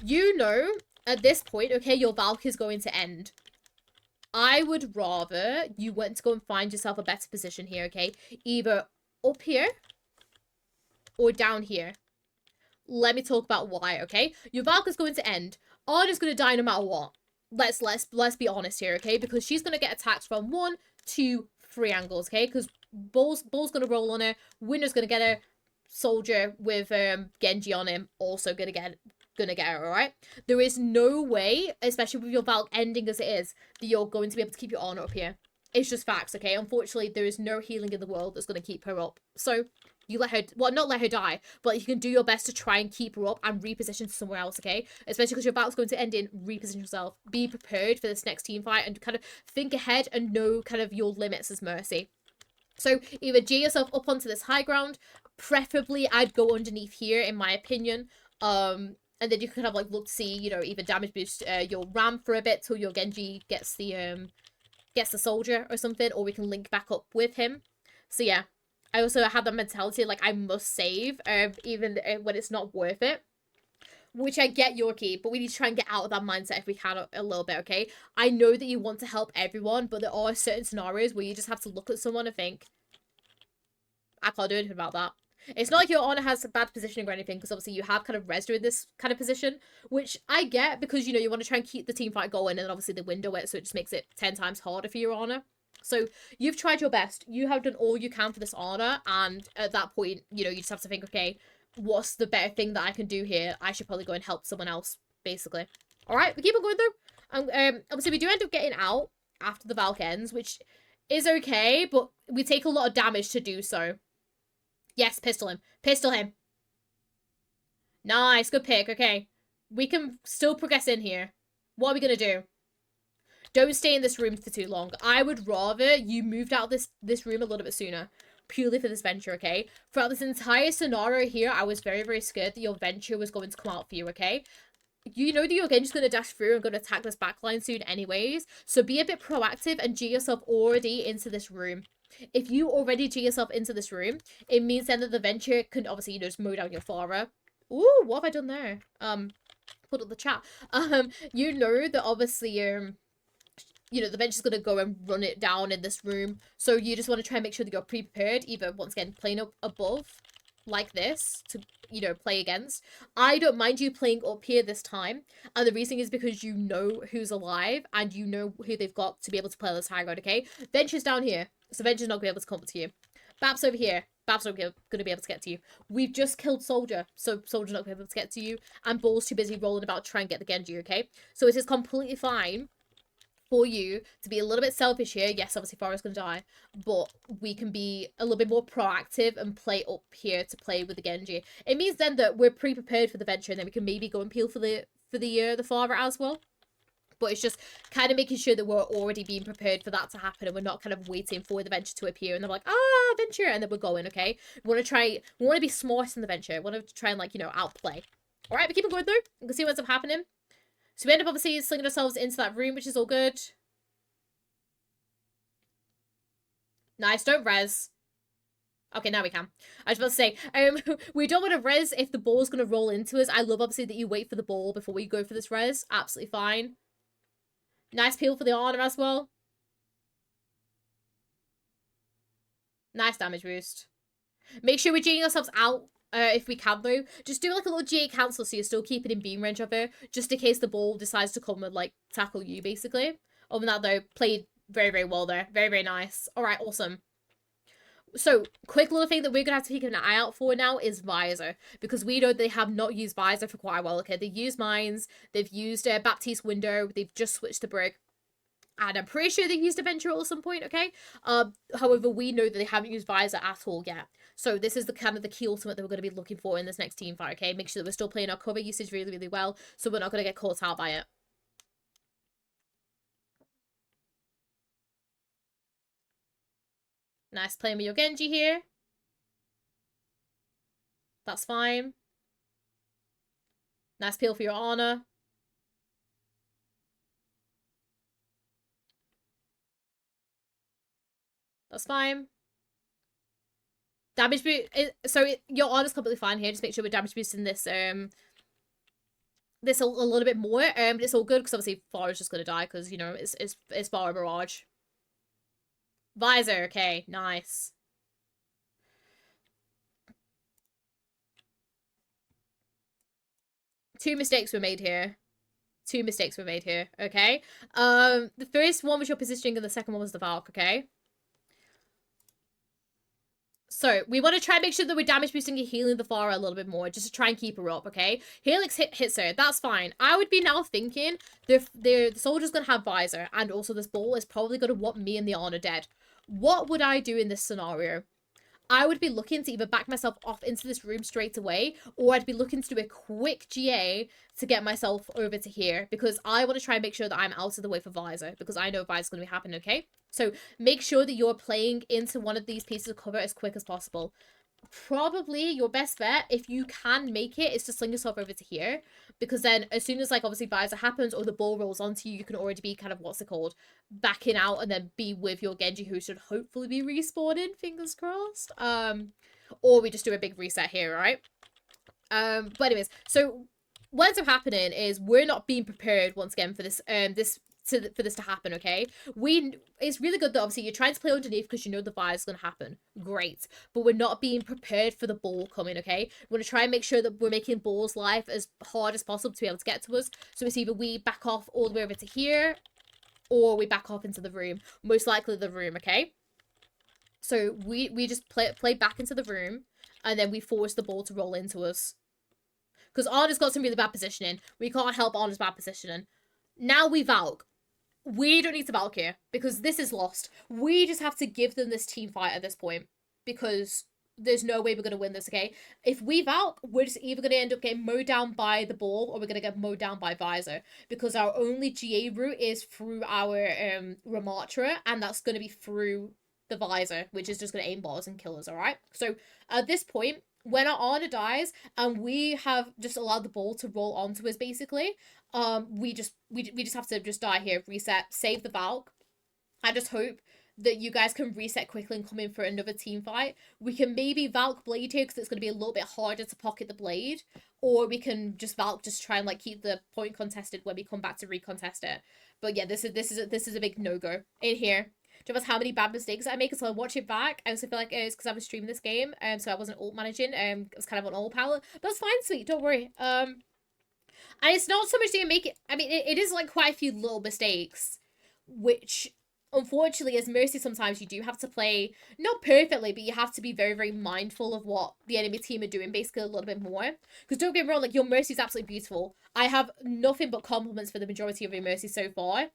You know, at this point, okay, your Valk is going to end. I would rather you went to go and find yourself a better position here, okay? Either up here or down here. Let me talk about why, okay? Your Valk is going to end. Ana's going to die no matter what. Let's be honest here, okay? Because she's going to get attacked from 1, 2, 3 angles, okay? Because Ball's going to roll on her. Winner's going to get her. Soldier with Genji on him also going to get her, alright? There is no way, especially with your Valk ending as it is, that you're going to be able to keep your Ana up here. It's just facts, okay? Unfortunately, there is no healing in the world that's going to keep her up. So, you let her, well, not let her die, but you can do your best to try and keep her up and reposition somewhere else, okay? Especially because your Valk's going to end in, reposition yourself. Be prepared for this next team fight and kind of think ahead and know kind of your limits as Mercy. So, either G yourself up onto this high ground. Preferably, I'd go underneath here, in my opinion. And then you can kind of, like, look to see, you know, either damage boost your Ram for a bit till your Genji gets the soldier or something, or we can link back up with him. So, yeah. I also have that mentality, like, I must save, even when it's not worth it. Which I get, Yorki, but we need to try and get out of that mindset if we can a little bit, okay? I know that you want to help everyone, but there are certain scenarios where you just have to look at someone and think, I can't do anything about that. It's not like your Ana has bad positioning or anything, because obviously you have kind of Resda in this kind of position, which I get because, you know, you want to try and keep the team fight going, and then obviously they window it, so it just makes it 10 times harder for your Ana. So, you've tried your best. You have done all you can for this Ana, and at that point, you know, you just have to think, okay, what's the better thing that I can do here? I should probably go and help someone else, basically. Alright, we keep on going through. Obviously, we do end up getting out after the Valk ends, which is okay, but we take a lot of damage to do so. Yes, pistol him. Pistol him. Nice, good pick. Okay. We can still progress in here. What are we going to do? Don't stay in this room for too long. I would rather you moved out of this room a little bit sooner. Purely for this venture, okay? Throughout this entire scenario here, I was very, very scared that your venture was going to come out for you, okay? You know that you're again just going to dash through and going to attack this backline soon anyways. So be a bit proactive and G yourself already into this room. If you already G yourself into this room, it means then that the venture can obviously, you know, just mow down your Pharah. Ooh, what have I done there? Put up the chat. You know that obviously, you know, the bench is going to go and run it down in this room. So you just want to try and make sure that you're pre-prepared, either, once again, playing up above, like this, to, you know, play against. I don't mind you playing up here this time. And the reason is because you know who's alive, and you know who they've got to be able to play this high ground, okay? Bench is down here, so Bench is not going to be able to come to you. Bab's over here. Bab's not going to be able to get to you. We've just killed Soldier, so Soldier's not going to be able to get to you. And Ball's too busy rolling about to try and get the Genji, okay? So it is completely fine for you to be a little bit selfish here. Yes, obviously Farah's going to die, but we can be a little bit more proactive and play up here to play with the Genji. It means then that we're pre-prepared for the venture, and then we can maybe go and peel for the Farah as well. But it's just kind of making sure that we're already being prepared for that to happen, and we're not kind of waiting for the venture to appear and they're like, ah, venture, and then we're going, okay? We want to be smart in the venture. We want to try and, like, you know, outplay. All right, we keep it going through. You can see what's up happening. So we end up obviously slinging ourselves into that room, which is all good. Nice, don't res. Okay, now we can. I was about to say, we don't want to res if the ball's going to roll into us. I love, obviously, that you wait for the ball before we go for this res. Absolutely fine. Nice peel for the honor as well. Nice damage boost. Make sure we're G'ing ourselves out if we can, though. Just do like a little GA cancel so you're still keeping in beam range of her, just in case the ball decides to come and, like, tackle you, basically. Other than that, though, played very, very well there. Very, very nice. All right, awesome. So, quick little thing that we're going to have to keep an eye out for now is Visor. Because we know they have not used Visor for quite a while, okay? They've used Mines, they've used Baptiste Window, they've just switched to Brig. And I'm pretty sure they've used a Ventral at some point, okay? However, we know that they haven't used Visor at all yet. So this is the kind of the key ultimate that we're going to be looking for in this next team fight, okay? Make sure that we're still playing our cover usage really, really well, so we're not going to get caught out by it. Nice playing with your Genji here. That's fine. Nice peel for your Ana. That's fine. Damage boost. Your Ana's completely fine here. Just make sure we're damage boosting this this a little bit more. But it's all good because obviously Farah's just gonna die because, you know, it's Farah Barrage. Visor, okay, nice. Two mistakes were made here. Okay? The first one was your positioning and the second one was the Valk, okay? So, we want to try and make sure that we're damage boosting and healing the Farah a little bit more, just to try and keep her up, okay? Helix hits her, that's fine. I would be now thinking the soldier's going to have Visor, and also this ball is probably going to want me and the Ana dead. What would I do in this scenario? I would be looking to either back myself off into this room straight away, or I'd be looking to do a quick GA to get myself over to here, because I want to try and make sure that I'm out of the way for Visor, because I know Visor's going to be happening, okay? So make sure that you're playing into one of these pieces of cover as quick as possible. Probably your best bet, if you can make it, is to sling yourself over to here, because then as soon as, like, obviously Visor happens or the ball rolls onto you, you can already be kind of, what's it called, backing out and then be with your Genji, who should hopefully be respawning, fingers crossed. Or we just do a big reset here, right? But anyways, so what ends up happening is we're not being prepared once again for this for this to happen, okay? It's really good that obviously you're trying to play underneath because you know the fire's going to happen. Great. But we're not being prepared for the ball coming, okay? We're going to try and make sure that we're making Ball's life as hard as possible to be able to get to us. So it's either we back off all the way over to here, or we back off into the room. Most likely the room, okay? So we just play back into the room, and then we force the ball to roll into us. Because Arna's got some really bad positioning. We can't help Arna's bad positioning. Now we Valk. We don't need to Valk here, because this is lost. We just have to give them this team fight at this point, because there's no way we're going to win this, okay? If we Valk, we're just either going to end up getting mowed down by the ball, or we're going to get mowed down by Visor, because our only GA route is through our Ramatra, and that's going to be through the Visor, which is just going to aimbot us and kill us, alright? So, at this point, when our Ana dies, and we have just allowed the ball to roll onto us, basically, we just have to just die here, reset, save the Valk. I just hope that you guys can reset quickly and come in for another team fight. We can maybe Valk Blade here because it's going to be a little bit harder to pocket the Blade. Or we can just Valk just try and like keep the point contested when we come back to recontest it. But yeah, this is a big no-go in here. Do you know how many bad mistakes I make? So I watch it back. I also feel like it's because I was streaming this game, so I wasn't alt managing. It was kind of on all palette, but it's fine, sweet. Don't worry. And it's not so much that you make it. I mean, it is like quite a few little mistakes, which unfortunately, as Mercy, sometimes you do have to play not perfectly, but you have to be very, very mindful of what the enemy team are doing, basically a little bit more. Because don't get me wrong, like your Mercy is absolutely beautiful. I have nothing but compliments for the majority of your Mercy so far.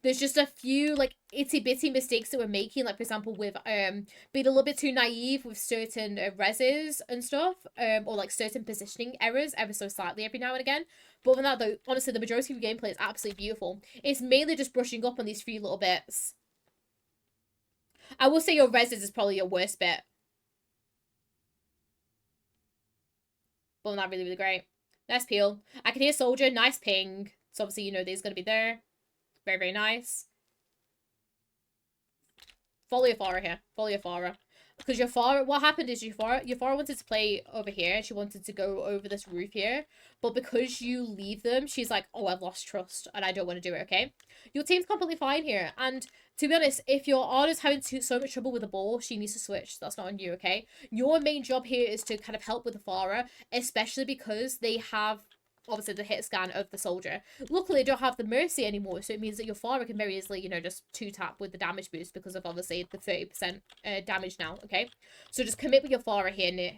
There's just a few like itty bitty mistakes that we're making, like for example with being a little bit too naive with certain reses and stuff, or like certain positioning errors ever so slightly every now and again. But other than that though, honestly, the majority of your gameplay is absolutely beautiful. It's mainly just brushing up on these few little bits. I will say your reses is probably your worst bit. But not really, really great. Nice peel. I can hear soldier, nice ping. So obviously you know these gonna be there. Very, very nice. Follow your Farah here. Follow your Farah. Because your Farah, what happened is your Farah wanted to play over here. She wanted to go over this roof here. But because you leave them, she's like, oh, I've lost trust and I don't want to do it, okay? Your team's completely fine here. And to be honest, if your Arna's having so much trouble with the ball, she needs to switch. That's not on you, okay? Your main job here is to kind of help with the Farah, especially because they have obviously the hit scan of the soldier. Luckily, they don't have the Mercy anymore, so it means that your Farah can very easily, you know, just 2-tap with the damage boost because of obviously the 30% damage now, okay? So just commit with your Farah here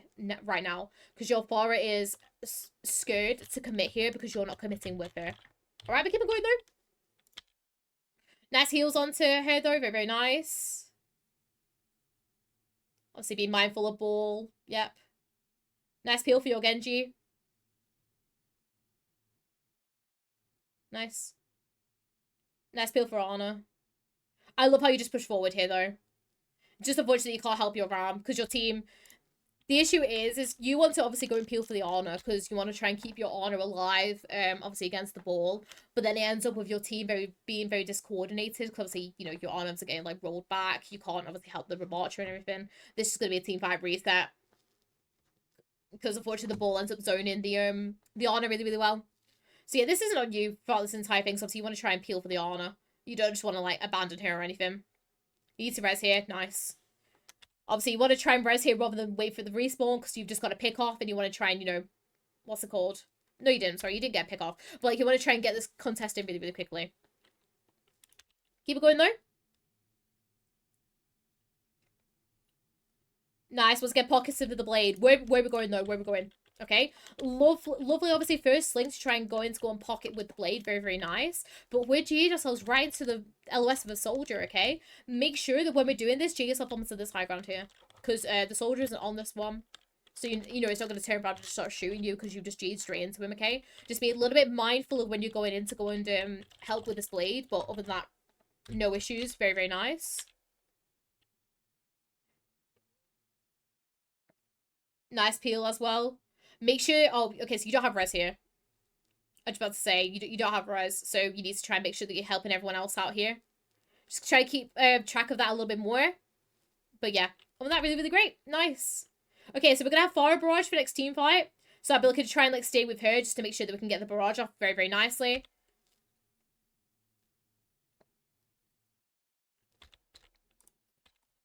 right now, because your Farah is scared to commit here because you're not committing with her. Alright, we keep it going though. Nice heals onto her though, very, very nice. Obviously be mindful of ball, yep. Nice peel for your Genji. Nice. Nice peel for Ana. I love how you just push forward here, though. Just unfortunately, you can't help your Ram, because your team... The issue is you want to obviously go and peel for the Ana, because you want to try and keep your Ana alive, obviously against the ball. But then it ends up with your team being very discoordinated, because obviously, you know, your Anas are getting, like, rolled back. You can't obviously help the Remarcher and everything. This is going to be a team 5 reset. Because unfortunately, the ball ends up zoning the Ana really, really well. So yeah, this isn't on you throughout this entire thing, so obviously you want to try and peel for the Ana. You don't just want to, like, abandon her or anything. You need to res here. Nice. Obviously, you want to try and res here rather than wait for the respawn, because you've just got to pick off, and you want to try and, you know... What's it called? No, you didn't. Sorry, you didn't get a pick off. But, like, you want to try and get this contest in really, really quickly. Keep it going, though. Nice. Let's get pockets of the blade. Where we going, though? Where we going? Okay, lovely, obviously, first link to try and go and pocket with the blade. Very, very nice. But we're G ourselves right into the LOS of a soldier, okay? Make sure that when we're doing this, G yourself onto this high ground here. Because the soldier isn't on this one. So, you know, it's not going to turn around and just start shooting you because you just G'd straight into him, okay? Just be a little bit mindful of when you're going in to go and help with this blade. But other than that, no issues. Very, very nice. Nice peel as well. Make sure... Oh, okay, so you don't have res here. I was about to say, you don't have res, so you need to try and make sure that you're helping everyone else out here. Just try to keep track of that a little bit more. But yeah, oh, that really, really great. Nice. Okay, so we're going to have Farah Barrage for next team fight. So I'll be looking to try and like stay with her just to make sure that we can get the barrage off very, very nicely.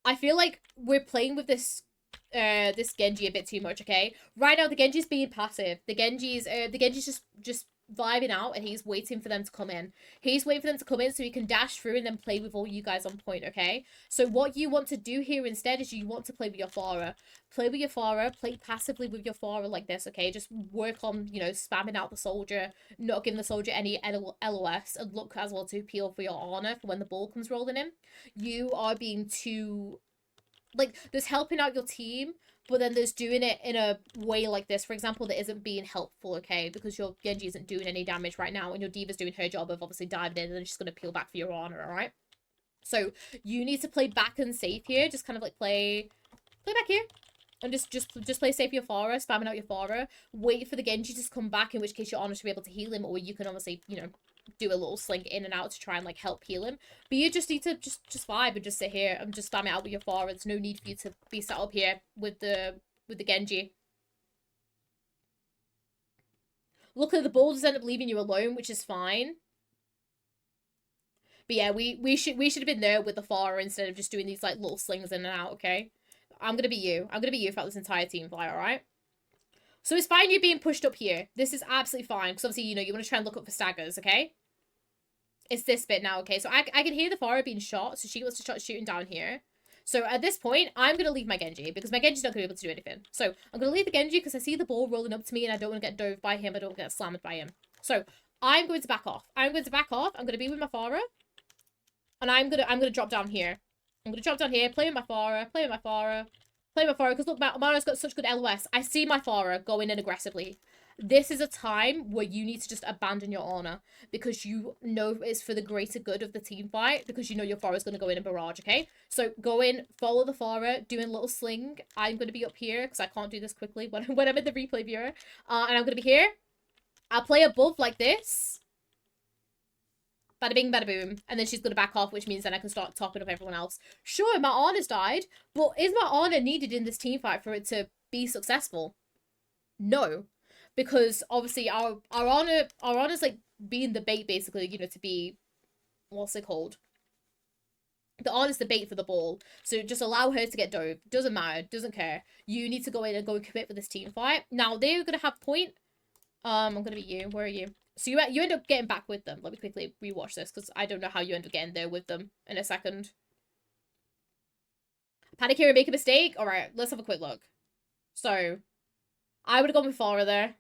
I feel like we're playing with this Genji a bit too much, okay? Right now, the Genji's being passive. The Genji's just vibing out, and he's waiting for them to come in. He's waiting for them to come in so he can dash through and then play with all you guys on point, okay? So what you want to do here instead is you want to play with your Farah. Play with your Farah, play passively with your Farah like this, okay? Just work on, you know, spamming out the soldier, not giving the soldier any LOS, and look as well to peel for your Ana for when the ball comes rolling in. You are being too... Like, there's helping out your team, but then there's doing it in a way like this, for example, that isn't being helpful, okay? Because your Genji isn't doing any damage right now, and your D.Va's doing her job of obviously diving in, and then she's going to peel back for your Ana, alright? So, you need to play back and safe here, just kind of like play back here. And just play safe your Farah, spamming out your Farah. Wait for the Genji to come back, in which case your Ana should be able to heal him, or you can obviously, you know, do a little sling in and out to try and like help heal him. But you just need to just vibe and just sit here and just spam it out with your Pharah. There's no need for you to be sat up here with the Genji. Luckily, the ball does end up leaving you alone, which is fine. But yeah, we should have been there with the Pharah instead of just doing these like little slings in and out, okay? I'm gonna be you. I'm gonna be you throughout this entire team fight, alright? So it's fine you being pushed up here. This is absolutely fine, because obviously, you know, you want to try and look up for staggers, okay? It's this bit now, okay? So I can hear the Pharah being shot, so she wants to start shooting down here. So at this point, I'm going to leave my Genji, because my Genji's not going to be able to do anything. So I'm going to leave the Genji, because I see the ball rolling up to me, and I don't want to get dove by him. I don't want to get slammed by him. So I'm going to back off. I'm going to back off. I'm going to be with my Pharah. And I'm gonna drop down here. I'm gonna drop down here, play with my Pharah, play with my Pharah, play with my Pharah, because look, Mara's got such good LOS. I see my Pharah going in aggressively. This is a time where you need to just abandon your honor, because you know it's for the greater good of the team fight, because you know your Pharah's gonna go in and barrage, okay? So go in, follow the Pharah, doing a little sling. I'm gonna be up here, because I can't do this quickly when I'm in the replay viewer. And I'm gonna be here. I'll play above like this. Bada bing, bada boom. And then she's going to back off, which means then I can start topping up everyone else. Sure, my honors died, but is my honor needed in this team fight for it to be successful? No. Because obviously our honor's like being the bait, basically, you know, to be, what's it called? The honor's the bait for the ball. So just allow her to get dove. Doesn't matter. Doesn't care. You need to go in and go and commit for this team fight. Now, they're going to have point. I'm going to be you. Where are you? So you end up getting back with them. Let me quickly rewatch this, because I don't know how you end up getting there with them in a second. Panic here and make a mistake? Alright, let's have a quick look. So, I would have gone with Pharah there.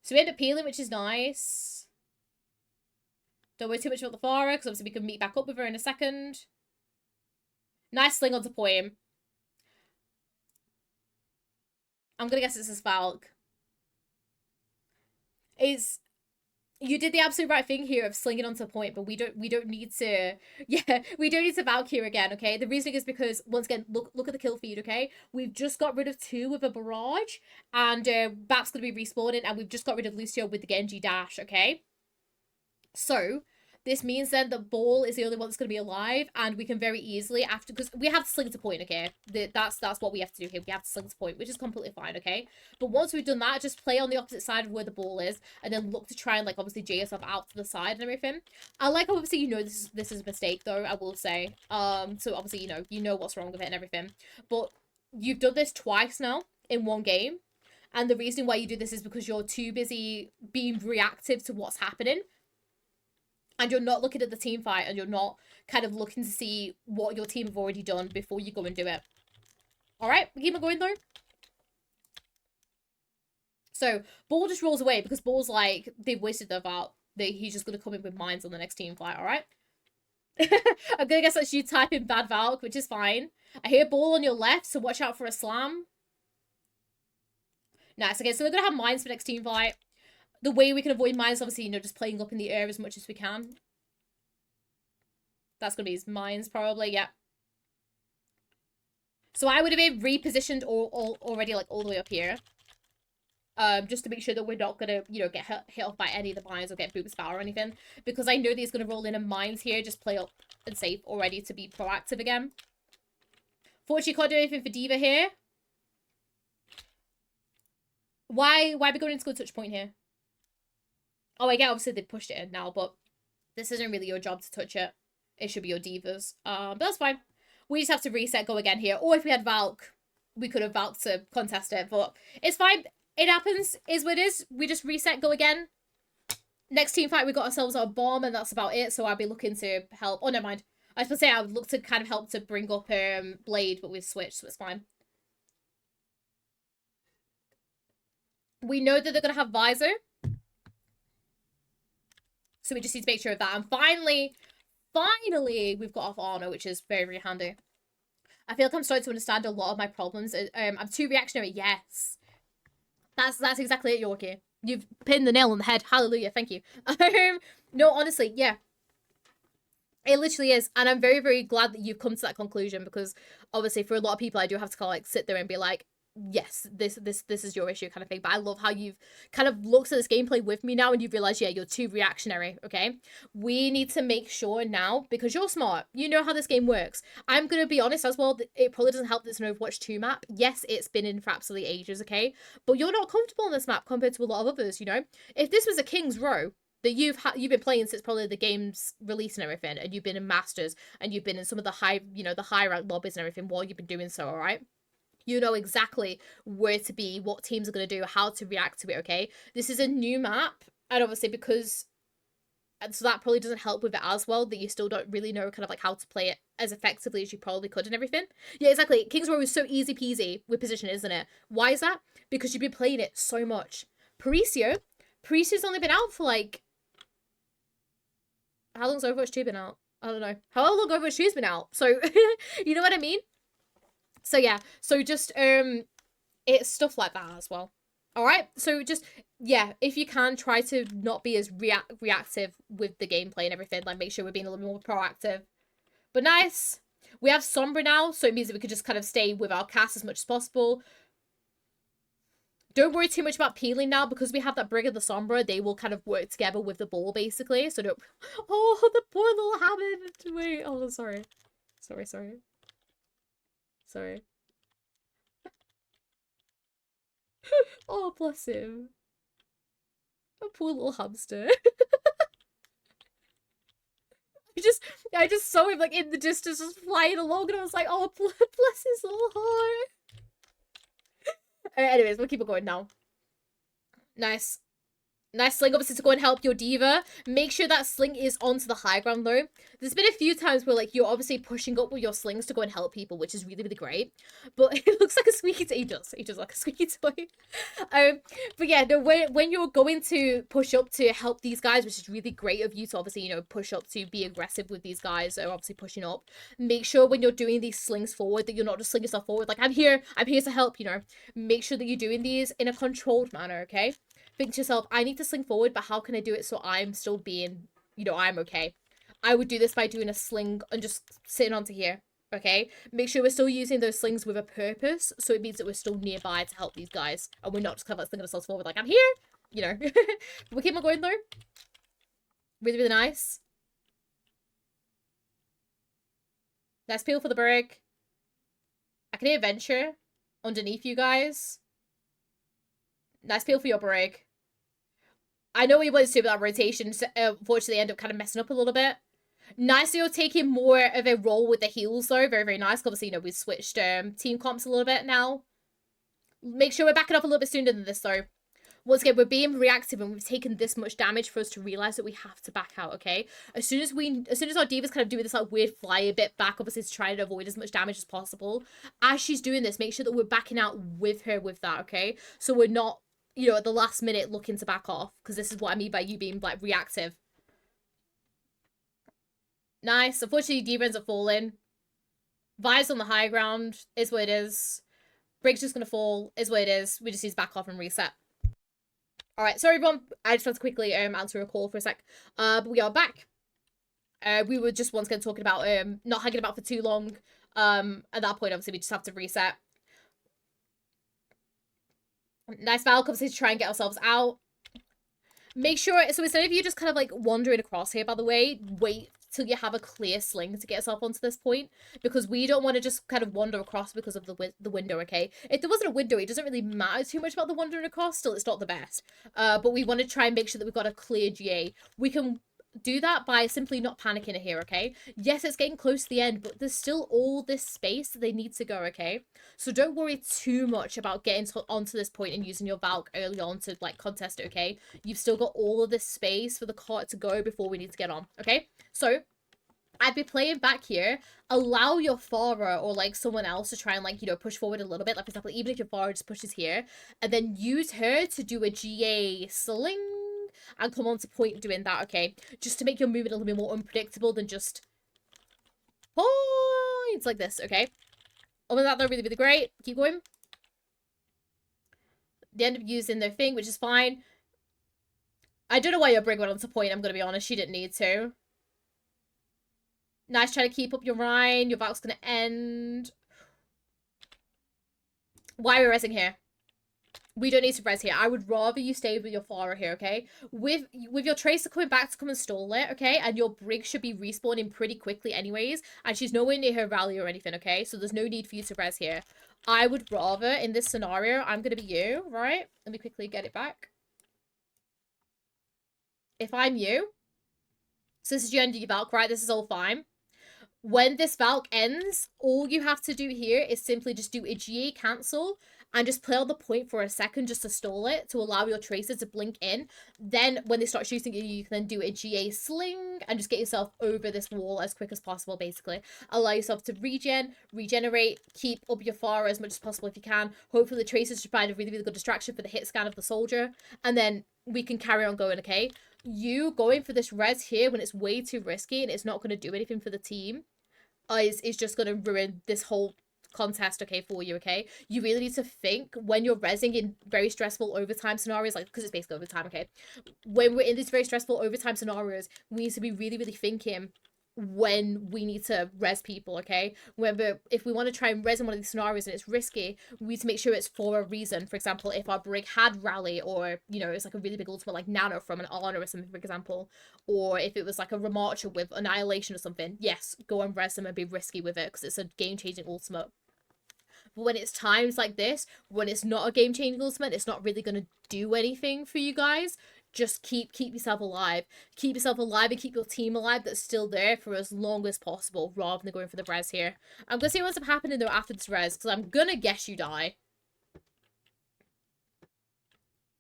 So we end up peeling, which is nice. Don't worry too much about the Pharah, because obviously we can meet back up with her in a second. Nice sling onto Poem. I'm gonna guess it's a Falk. You did the absolute right thing here of slinging onto point, but we don't need to, yeah, we don't need to Valkyrie again, okay? The reasoning is because, once again, look at the kill feed, okay? We've just got rid of 2 with a barrage, and Bap's gonna be respawning, and we've just got rid of Lucio with the Genji dash, okay? So, this means then the ball is the only one that's going to be alive, and we can very easily, after, because we have to sling to point, okay? That's what we have to do here. We have to sling to point, which is completely fine, okay? But once we've done that, just play on the opposite side of where the ball is, and then look to try and, like, obviously J yourself out to the side and everything. I like, obviously, you know this is a mistake, though, I will say. So, obviously, you know what's wrong with it and everything. But you've done this twice now in one game, and the reason why you do this is because you're too busy being reactive to what's happening. And you're not looking at the team fight, and you're not kind of looking to see what your team have already done before you go and do it. Alright, we keep on going though. So, Ball just rolls away because Ball's like, they've wasted their vote. He's just going to come in with mines on the next team fight, alright? I'm going to guess that's you typing bad Valk, which is fine. I hear Ball on your left, so watch out for a slam. Nice, okay, so we're going to have mines for next team fight. The way we can avoid mines, obviously, you know, just playing up in the air as much as we can. That's going to be his mines, probably, yeah. So I would have been repositioned already, like, all the way up here. Just to make sure that we're not going to, you know, get hit off by any of the mines or get boop spout or anything. Because I know that he's going to roll in and mines here, just play up and safe already to be proactive again. Fortunately, can't do anything for D.Va here. Why are we going into good touch point here? Oh, I get obviously they pushed it in now, but this isn't really your job to touch it. It should be your D.Va's. But that's fine. We just have to reset, go again here. Or if we had Valk, we could have Valk to contest it, but it's fine. It happens, is what it is. We just reset, go again. Next team fight, we got ourselves our bomb, and that's about it. So I'll be looking to help. Oh, never mind. I was supposed to say I would look to kind of help to bring up Blade, but we've switched, so it's fine. We know that they're going to have Visor. So we just need to make sure of that. And finally, we've got off Arno, which is very, very handy. I feel like I'm starting to understand a lot of my problems. I'm too reactionary. Yes. That's exactly it, Yorki. You've pinned the nail on the head. Hallelujah. Thank you. No, honestly, yeah. It literally is. And I'm very, very glad that you've come to that conclusion, because obviously for a lot of people, I do have to kind of like sit there and be like, yes, this is your issue kind of thing. But I love how you've kind of looked at this gameplay with me now and you've realized, yeah, you're too reactionary, okay? We need to make sure now, because you're smart, you know how this game works. I'm gonna be honest as well, it probably doesn't help that it's an Overwatch 2 map. Yes, it's been in for absolutely ages, okay? But you're not comfortable on this map compared to a lot of others, you know? If this was a King's Row that you've been playing since probably the game's release and everything, and you've been in Masters, and you've been in some of the high, you know, the high rank lobbies and everything while you've been doing so, alright? You know exactly where to be, what teams are going to do, how to react to it, okay? This is a new map, and obviously because... And so that probably doesn't help with it as well, that you still don't really know kind of like how to play it as effectively as you probably could and everything. Yeah, exactly. King's Row is so easy peasy with position, isn't it? Why is that? Because you've been playing it so much. Paricio's only been out for like... How long's Overwatch 2 been out? I don't know. How long Overwatch 2's been out? So, you know what I mean? So yeah, so just, it's stuff like that as well. Alright, so just, yeah, if you can, try to not be as reactive with the gameplay and everything. Like, make sure we're being a little more proactive. But nice. We have Sombra now, so it means that we could just kind of stay with our cast as much as possible. Don't worry too much about peeling now, because we have that Brig of the Sombra. They will kind of work together with the ball, basically. So don't... Oh, the poor little Hammond. Wait, oh, sorry. Sorry. Oh, bless him. A poor little hamster. I just saw him like in the distance just flying along and I was like, oh, bless his little heart. Anyways, we'll keep it going now. Nice. Nice sling, obviously, to go and help your diva. Make sure that sling is onto the high ground, though. There's been a few times where, like, you're obviously pushing up with your slings to go and help people, which is really, really great. But it looks like a squeaky toy. He does like a squeaky toy. But yeah, no, when you're going to push up to help these guys, which is really great of you to obviously, you know, push up to be aggressive with these guys that are obviously pushing up. Make sure when you're doing these slings forward that you're not just slinging yourself forward. Like, I'm here to help, you know. Make sure that you're doing these in a controlled manner, okay? Think to yourself, I need to sling forward, but how can I do it so I'm still being, you know, I'm okay? I would do this by doing a sling and just sitting onto here, okay? Make sure we're still using those slings with a purpose, so it means that we're still nearby to help these guys, and we're not just kind of like slinging ourselves forward like, I'm here, you know? We'll keep on going, though. Really, really nice. Nice peel for the Brig. I can hear Venture underneath you guys. Nice peel for your Brig. I know he wanted to do that rotation, so unfortunately end up kind of messing up a little bit. Nice that you're taking more of a role with the heals, though. Very, very nice. Obviously, you know, we've switched team comps a little bit now. Make sure we're backing up a little bit sooner than this, though. Once again, we're being reactive and we've taken this much damage for us to realise that we have to back out, okay? As soon as our diva's kind of doing this like weird fly a bit back, obviously to try and avoid as much damage as possible, as she's doing this, make sure that we're backing out with her with that, okay? So we're not, you know, at the last minute looking to back off, because this is what I mean by you being, like, reactive. Nice. Unfortunately, diva ends up falling. Vi's on the high ground, is what it is. Brig's just gonna fall, is what it is. We just need to back off and reset. Alright, sorry everyone, I just want to quickly answer a call for a sec. But we are back. We were just once again talking about not hanging about for too long. At that point, obviously, we just have to reset. Nice Valk, obviously, to try and get ourselves out. Make sure, so instead of you just kind of like wandering across here, by the way, wait till you have a clear sling to get yourself onto this point, because we don't want to just kind of wander across because of the window, okay? If there wasn't a window, it doesn't really matter too much about the wandering across, still it's not the best. But we want to try and make sure that we've got a clear GA. We can do that by simply not panicking here, okay? Yes, it's getting close to the end, but there's still all this space that they need to go, okay? So don't worry too much about getting onto this point and using your Valk early on to, like, contest it, okay? You've still got all of this space for the cart to go before we need to get on, okay? So I'd be playing back here. Allow your Farah or, like, someone else to try and, like, you know, push forward a little bit. Like, for example, even if your Farah just pushes here, and then use her to do a GA sling and come on to point doing that, okay? Just to make your movement a little bit more unpredictable than just points like this, okay? Other than that, they're really, really great. Keep going. They end up using their thing, which is fine. I don't know why your Brig went on to point, I'm going to be honest. She didn't need to. Nice, try to keep up your Rhine. Your Valk's going to end. Why are we resing here? We don't need to res here. I would rather you stay with your Farah here, okay? With your Tracer coming back to come and stall it, okay? And your Brig should be respawning pretty quickly anyways. And she's nowhere near her rally or anything, okay? So there's no need for you to res here. I would rather, in this scenario, I'm going to be you, right? Let me quickly get it back. If I'm you, so this is your end of your Valk, right? This is all fine. When this Valk ends, all you have to do here is simply just do a GA cancel and just play on the point for a second just to stall it, to allow your Tracer to blink in. Then when they start shooting you, you can then do a GA sling and just get yourself over this wall as quick as possible, basically. Allow yourself to regenerate, keep up your Farah as much as possible if you can. Hopefully the Tracers should provide a really, really good distraction for the hit scan of the soldier. And then we can carry on going, okay? You going for this res here when it's way too risky and it's not going to do anything for the team is just going to ruin this whole contest, okay, for you, okay? You really need to think when you're resing in very stressful overtime scenarios, like, because it's basically overtime, okay? When we're in these very stressful overtime scenarios, we need to be really, really thinking when we need to res people, okay? If we want to try and res in one of these scenarios and it's risky, we need to make sure it's for a reason. For example, if our Brig had rally, or, you know, it's like a really big ultimate like Nano from an Honor or something, for example, or if it was like a Remarcher with Annihilation or something, yes, go and res them and be risky with it because it's a game-changing ultimate. But when it's times like this, when it's not a game-changing ultimate, it's not really going to do anything for you guys. Just keep yourself alive. Keep yourself alive and keep your team alive that's still there for as long as possible, rather than going for the res here. I'm going to see what's happening though after this res, because I'm going to guess you die.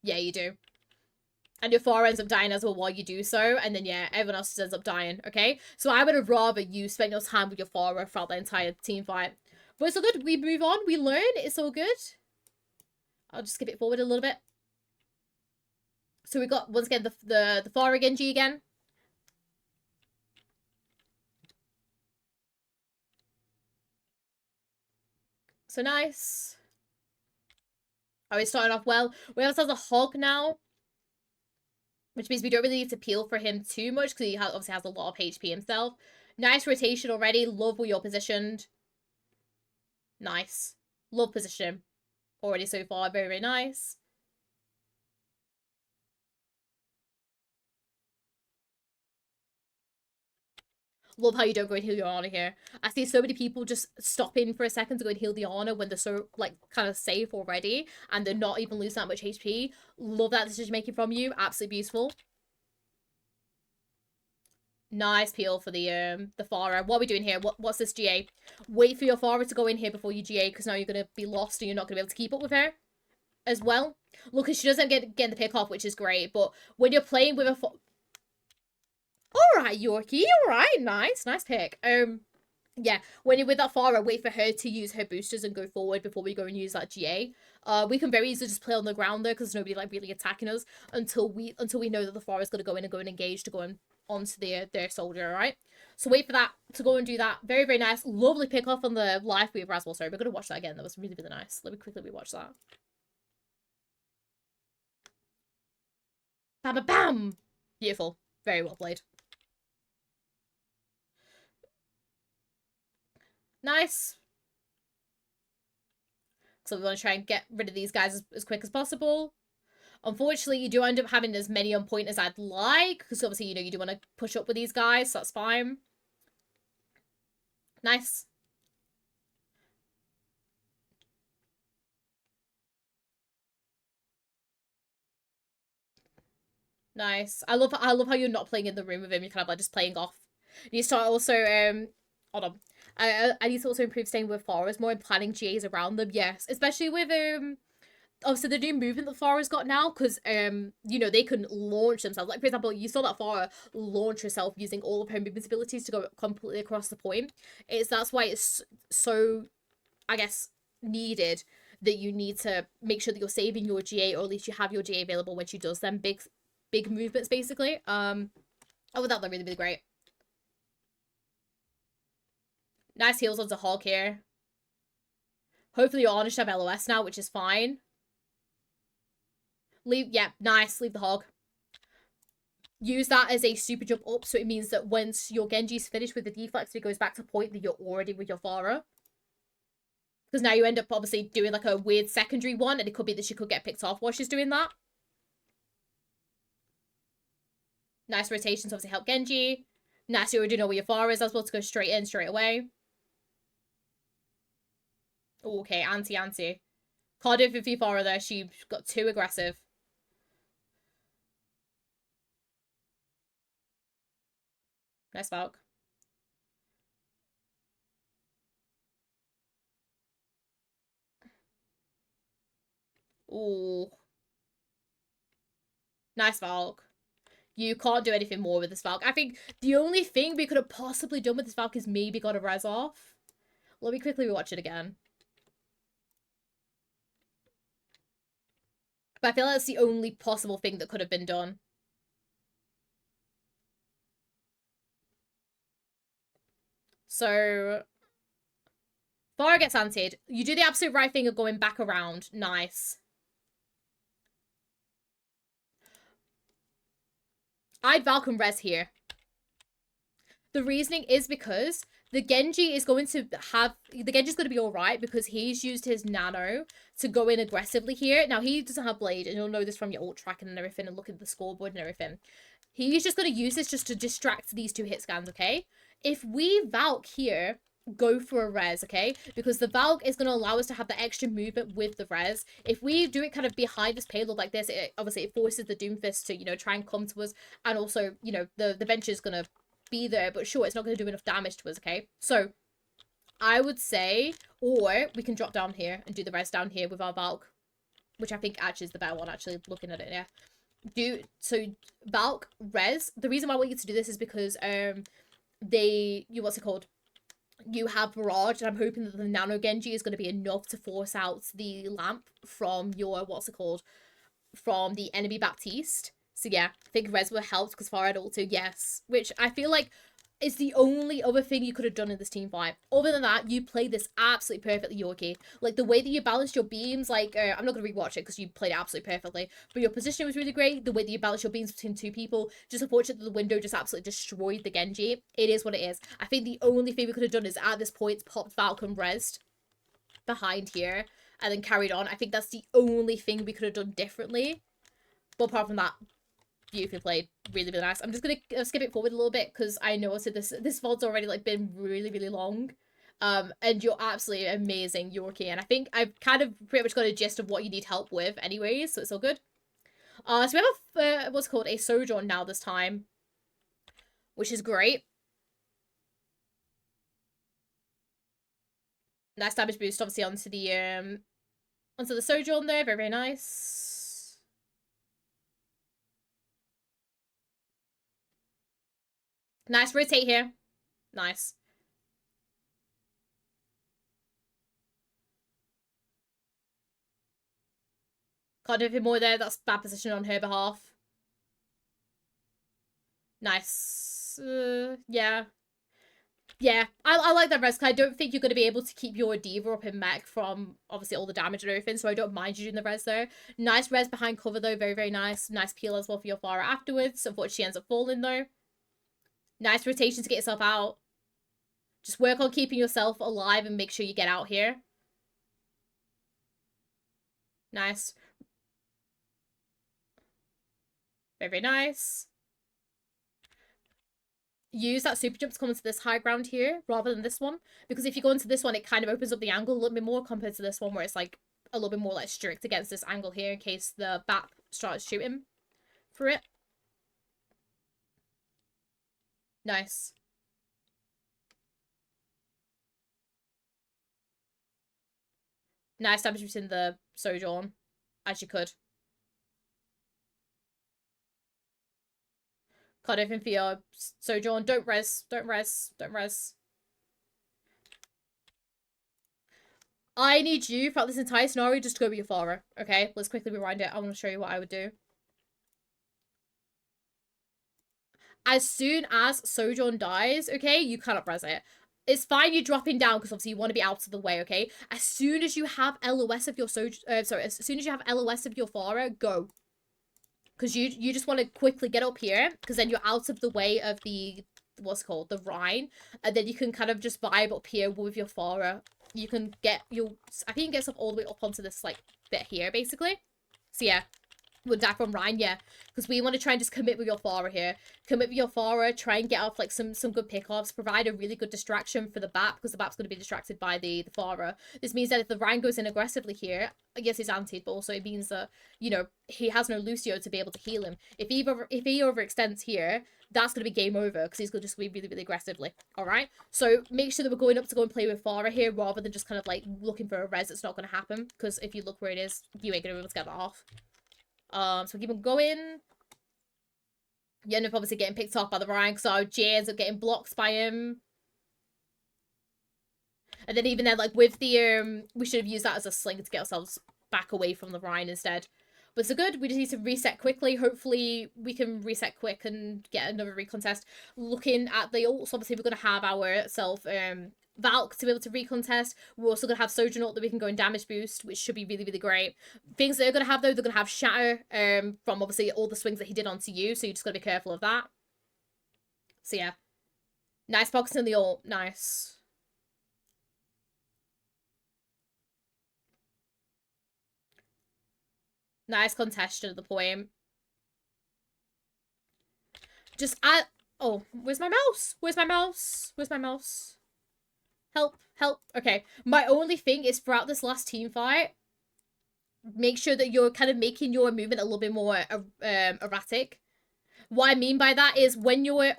Yeah, you do. And your Farah ends up dying as well while you do so, and then yeah, everyone else ends up dying, okay? So I would have rather you spend your time with your Farah throughout the entire team fight. But it's all good. We move on. We learn. It's all good. I'll just skip it forward a little bit. So we got, once again, the Farah Genji again. So nice. Oh, it's starting off well. We also have a Hog now, which means we don't really need to peel for him too much because he obviously has a lot of HP himself. Nice rotation already. Love where you're positioned. Nice. Love position already so far. Very, very nice. Love how you don't go and heal your Ana here. I see so many people just stop in for a second to go and heal the Ana when they're so, like, kind of safe already and they're not even losing that much HP. Love that decision making from you. Absolutely beautiful. Nice peel for the Farah. What are we doing here? What's this GA? Wait for your Farah to go in here before you GA, because now you're going to be lost and you're not going to be able to keep up with her as well. Look, she doesn't get the pick off, which is great, but when you're playing with a... Alright, Yorki, alright, nice pick. Yeah, when you're with that Farah, wait for her to use her boosters and go forward before we go and use that GA. We can very easily just play on the ground there because nobody like really attacking us until we know that the Farah is going to go in and engage to go in onto their soldier, alright? So wait for that to go and do that. Very, very nice. Lovely pick off on the live weaver as well. Sorry, we're going to watch that again. That was really, really nice. Let me quickly rewatch that. Bam, bam, bam! Beautiful. Very well played. Nice. So we want to try and get rid of these guys as quick as possible. Unfortunately, you do end up having as many on point as I'd like, because obviously, you know, you do want to push up with these guys, so that's fine. Nice. Nice. I love how you're not playing in the room with him, you're kind of like just playing off. You start also, hold on. I need to also improve staying with Farahs more and planning GAs around them, yes. Especially with, obviously the new movement that Farah's got now, because you know, they can launch themselves. Like, for example, you saw that Farah launch herself using all of her movement abilities to go completely across the point. That's why it's so, I guess, needed that you need to make sure that you're saving your GA, or at least you have your GA available when she does them big movements, basically. Other than that, they're really, really great. Nice heals onto Hog here. Hopefully you're on have LOS now, which is fine. Yeah, nice. Leave the Hog. Use that as a super jump up, so it means that once your Genji's finished with the deflex, it goes back to point that you're already with your Farah. Because now you end up obviously doing like a weird secondary one, and it could be that she could get picked off while she's doing that. Nice rotations obviously help Genji. Nice, you already know where your far is as well to go straight in, straight away. Ooh, okay, anti. Can't do it for Fifara there. She got too aggressive. Nice Valk. Ooh. Nice Valk. You can't do anything more with this Valk. I think the only thing we could have possibly done with this Valk is maybe got a res off. Let me quickly rewatch it again. But I feel like that's the only possible thing that could have been done. So, Farah gets antied. You do the absolute right thing of going back around. Nice. I'd Valkyrie res here. The reasoning is because the Genji is going to have... The Genji's going to be alright because he's used his nano to go in aggressively here. Now, he doesn't have Blade, and you'll know this from your ult tracking and everything, and look at the scoreboard and everything. He's just going to use this just to distract these 2 hit scans, okay? If we Valk here, go for a res, okay? Because the Valk is going to allow us to have the extra movement with the res. If we do it kind of behind this payload like this, obviously it forces the Doomfist to, you know, try and come to us. And also, you know, the Venture is going to be there, but sure, it's not going to do enough damage to us, okay? So, I would say, or we can drop down here and do the res down here with our Valk, which I think actually is the better one, actually, looking at it, yeah. So, Valk, res. The reason why I want you to do this is because, what's it called? You have Barrage, and I'm hoping that the Nano Genji is going to be enough to force out the lamp from your, from the enemy Baptiste. So yeah, I think res will help because Farad also, yes. Which I feel like is the only other thing you could have done in this team fight. Other than that, you played this absolutely perfectly, Yorki. Like, the way that you balanced your beams, like, I'm not going to rewatch it because you played it absolutely perfectly. But your position was really great. The way that you balanced your beams between 2 people. Just unfortunate that the window just absolutely destroyed the Genji. It is what it is. I think the only thing we could have done is, at this point, popped Falcon resed behind here. And then carried on. I think that's the only thing we could have done differently. But apart from that, beautifully played, really nice. I'm just gonna skip it forward a little bit because I know this VOD's already like been really long, and you're absolutely amazing, Yorki, and I think I've kind of pretty much got a gist of what you need help with anyways, so it's all good. So we have what's called a Sojourn now this time, which is great. Nice damage boost obviously onto the Sojourn there, very nice. Nice, rotate here. Nice. Can't do anything more there. That's bad position on her behalf. Nice. Yeah. Yeah, I like that res because I don't think you're going to be able to keep your D.Va up in mech from obviously all the damage and everything, so I don't mind you doing the res there. Nice res behind cover though, very nice. Nice peel as well for your Pharah afterwards. Unfortunately, she ends up falling though. Nice rotation to get yourself out. Just work on keeping yourself alive and make sure you get out here. Nice. Very nice. Use that super jump to come into this high ground here rather than this one. Because if you go into this one, it kind of opens up the angle a little bit more compared to this one where it's like a little bit more like strict against this angle here in case the BAP starts shooting for it. Nice. Nice damage between the Sojourn, as you could. Can't even for your Sojourn. Don't res. I need you throughout this entire scenario just to go with your Pharah. Okay, let's quickly rewind it. I want to show you what I would do. As soon as Sojourn dies, okay, you cannot res it. It's fine you dropping down because obviously you want to be out of the way, okay? As soon as you have LOS of your as soon as you have LOS of your Pharah, go. Because you just want to quickly get up here because then you're out of the way of the, what's it called, the Rhine. And then you can kind of just vibe up here with your Pharah you can get, I think you can get stuff all the way up onto this, like, bit here, basically. So, yeah. Would die from Ryan, yeah. Because we want to try and just commit with your Farah here. Commit with your Farah, try and get off like some good pickoffs, provide a really good distraction for the BAP, because the BAP's going to be distracted by the Farah. This means that if the Ryan goes in aggressively here, yes, he's antied, but also it means that, you know, he has no Lucio to be able to heal him. If he overextends here, that's going to be game over, because he's going to just be really, really aggressively. Alright? So make sure that we're going up to go and play with Farah here, rather than just kind of like looking for a res that's not going to happen, because if you look where it is, you ain't going to be able to get that off. So keep on going. You end up obviously getting picked off by the Ryan, so Jay ends up getting blocked by him. And then even then, like, with the, we should have used that as a sling to get ourselves back away from the Ryan instead. But so good, we just need to reset quickly. Hopefully we can reset quick and get another recontest. Looking at the ults, obviously we're going to have ourself, Valk to be able to recontest. We're also going to have Sojourn that we can go in damage boost, which should be really, really great. Things that they're going to have, though, they're going to have Shatter from, obviously, all the swings that he did onto you, so you just got to be careful of that. So, yeah. Nice boxing in the ult. Nice. Nice contestation at the point. Just add... Oh, where's my mouse? Where's my mouse? Where's my mouse? Help, help. Okay. My only thing is throughout this last team fight, make sure that you're kind of making your movement a little bit more erratic. What I mean by that is when you're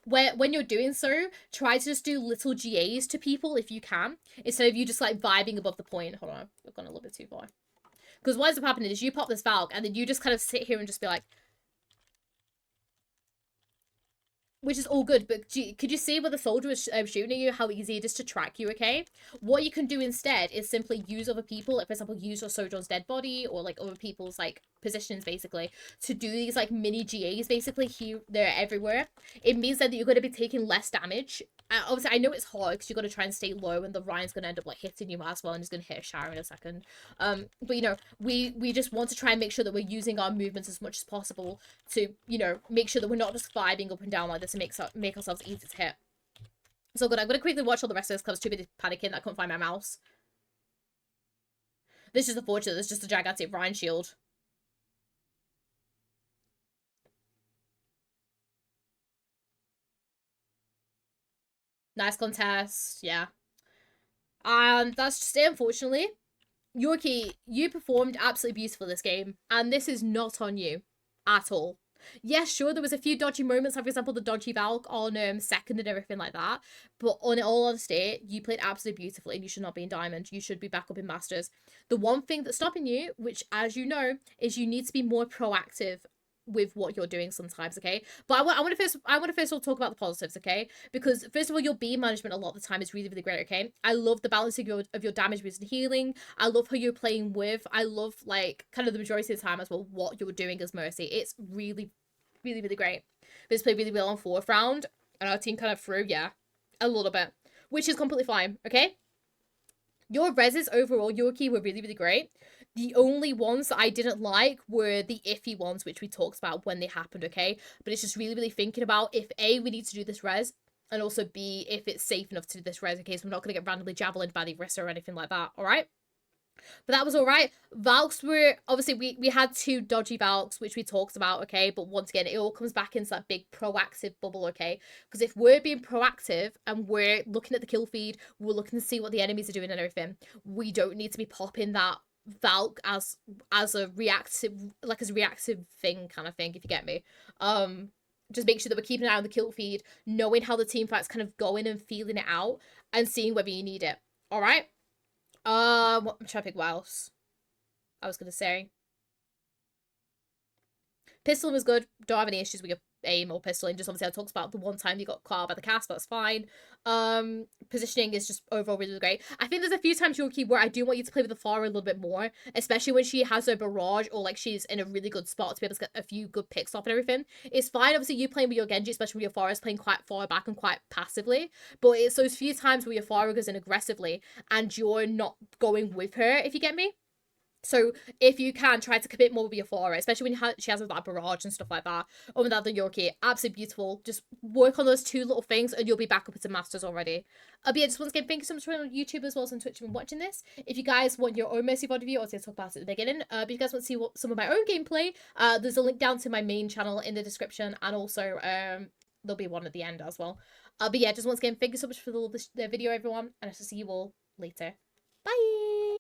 when you're doing so, try to just do little GAs to people if you can, instead of you just like vibing above the point. Hold on, I've gone a little bit too far. Because what ends up happening is you pop this Valk and then you just kind of sit here and just be like, which is all good, but could you see where the soldier was shooting at you, how easy it is to track you, okay? What you can do instead is simply use other people, like, for example, use your soldier's dead body, or, like, other people's, like, positions, basically, to do these, like, mini GAs, basically, here, there, everywhere. It means that you're going to be taking less damage. Obviously, I know it's hard, because you've got to try and stay low, and the Ryan's going to end up, like, hitting you as well, and he's going to hit a shower in a second. But, you know, we just want to try and make sure that we're using our movements as much as possible to, you know, make sure that we're not just vibing up and down like this and make ourselves easy to hit. So good. I'm going to quickly watch all the rest of this because I was too busy panicking that I couldn't find my mouse. This is unfortunate. There's just a gigantic Ryan shield. Nice contest. Yeah. And that's just it, unfortunately. Yorki, you performed absolutely beautiful this game. And this is not on you. At all. Yes, sure, there was a few dodgy moments, like for example the dodgy Valk on second and everything like that, but on all honesty, you played absolutely beautifully and you should not be in Diamond. You should be back up in Masters. The one thing that's stopping you, which as you know, is you need to be more proactive with what you're doing sometimes, okay? But I want to first of all talk about the positives, okay? Because first of all, your beam management a lot of the time is really, really great, okay? I love the balancing of your damage boost and healing. I love how you're playing with. I love, like, kind of the majority of the time as well what you're doing as Mercy. It's really, really, really great. This played really well on fourth round, and our team kind of threw, yeah, a little bit, which is completely fine, okay? Your reses overall, Yorki, were really, really great. The only ones that I didn't like were the iffy ones, which we talked about when they happened, okay? But it's just really, really thinking about if A, we need to do this res, and also B, if it's safe enough to do this res, okay? So we're not going to get randomly javelined by the Orisa or anything like that, alright? But that was alright. Valks were, obviously, we had two dodgy Valks, which we talked about, okay? But once again, it all comes back into that big proactive bubble, okay? Because if we're being proactive and we're looking at the kill feed, we're looking to see what the enemies are doing and everything, we don't need to be popping that Valk as a reactive, like as a reactive thing kind of thing, if you get me. Just make sure that we're keeping an eye on the kill feed, knowing how the team fight's kind of going and feeling it out, and seeing whether you need it. Alright? I'm trying to think what else I was gonna say. Pistoling was good. Don't have any issues with your aim or pistoling. Just obviously I talked about the one time you got caught by the cast, but that's fine. Positioning is just overall really great. I think there's a few times, Yorki, where I do want you to play with the Farah a little bit more, especially when she has her barrage or like she's in a really good spot to be able to get a few good picks off and everything. It's fine, obviously, you playing with your Genji, especially with your Farah playing quite far back and quite passively, but it's those few times where your Farah goes in aggressively and you're not going with her, if you get me. So if you can try to commit more with your Flora, especially when she has that barrage and stuff like that, or with the Yorkie, absolutely beautiful. Just work on those two little things and you'll be back up to masters already. But yeah, just once again, thank you so much for on YouTube as well as on Twitch and watching this. If you guys want your own Mercy VOD review, I was going to talk about it at the beginning. But if you guys want to see some of my own gameplay, there's a link down to my main channel in the description, and also there'll be one at the end as well. But yeah, just once again, thank you so much for the video, everyone, and I shall see you all later. Bye!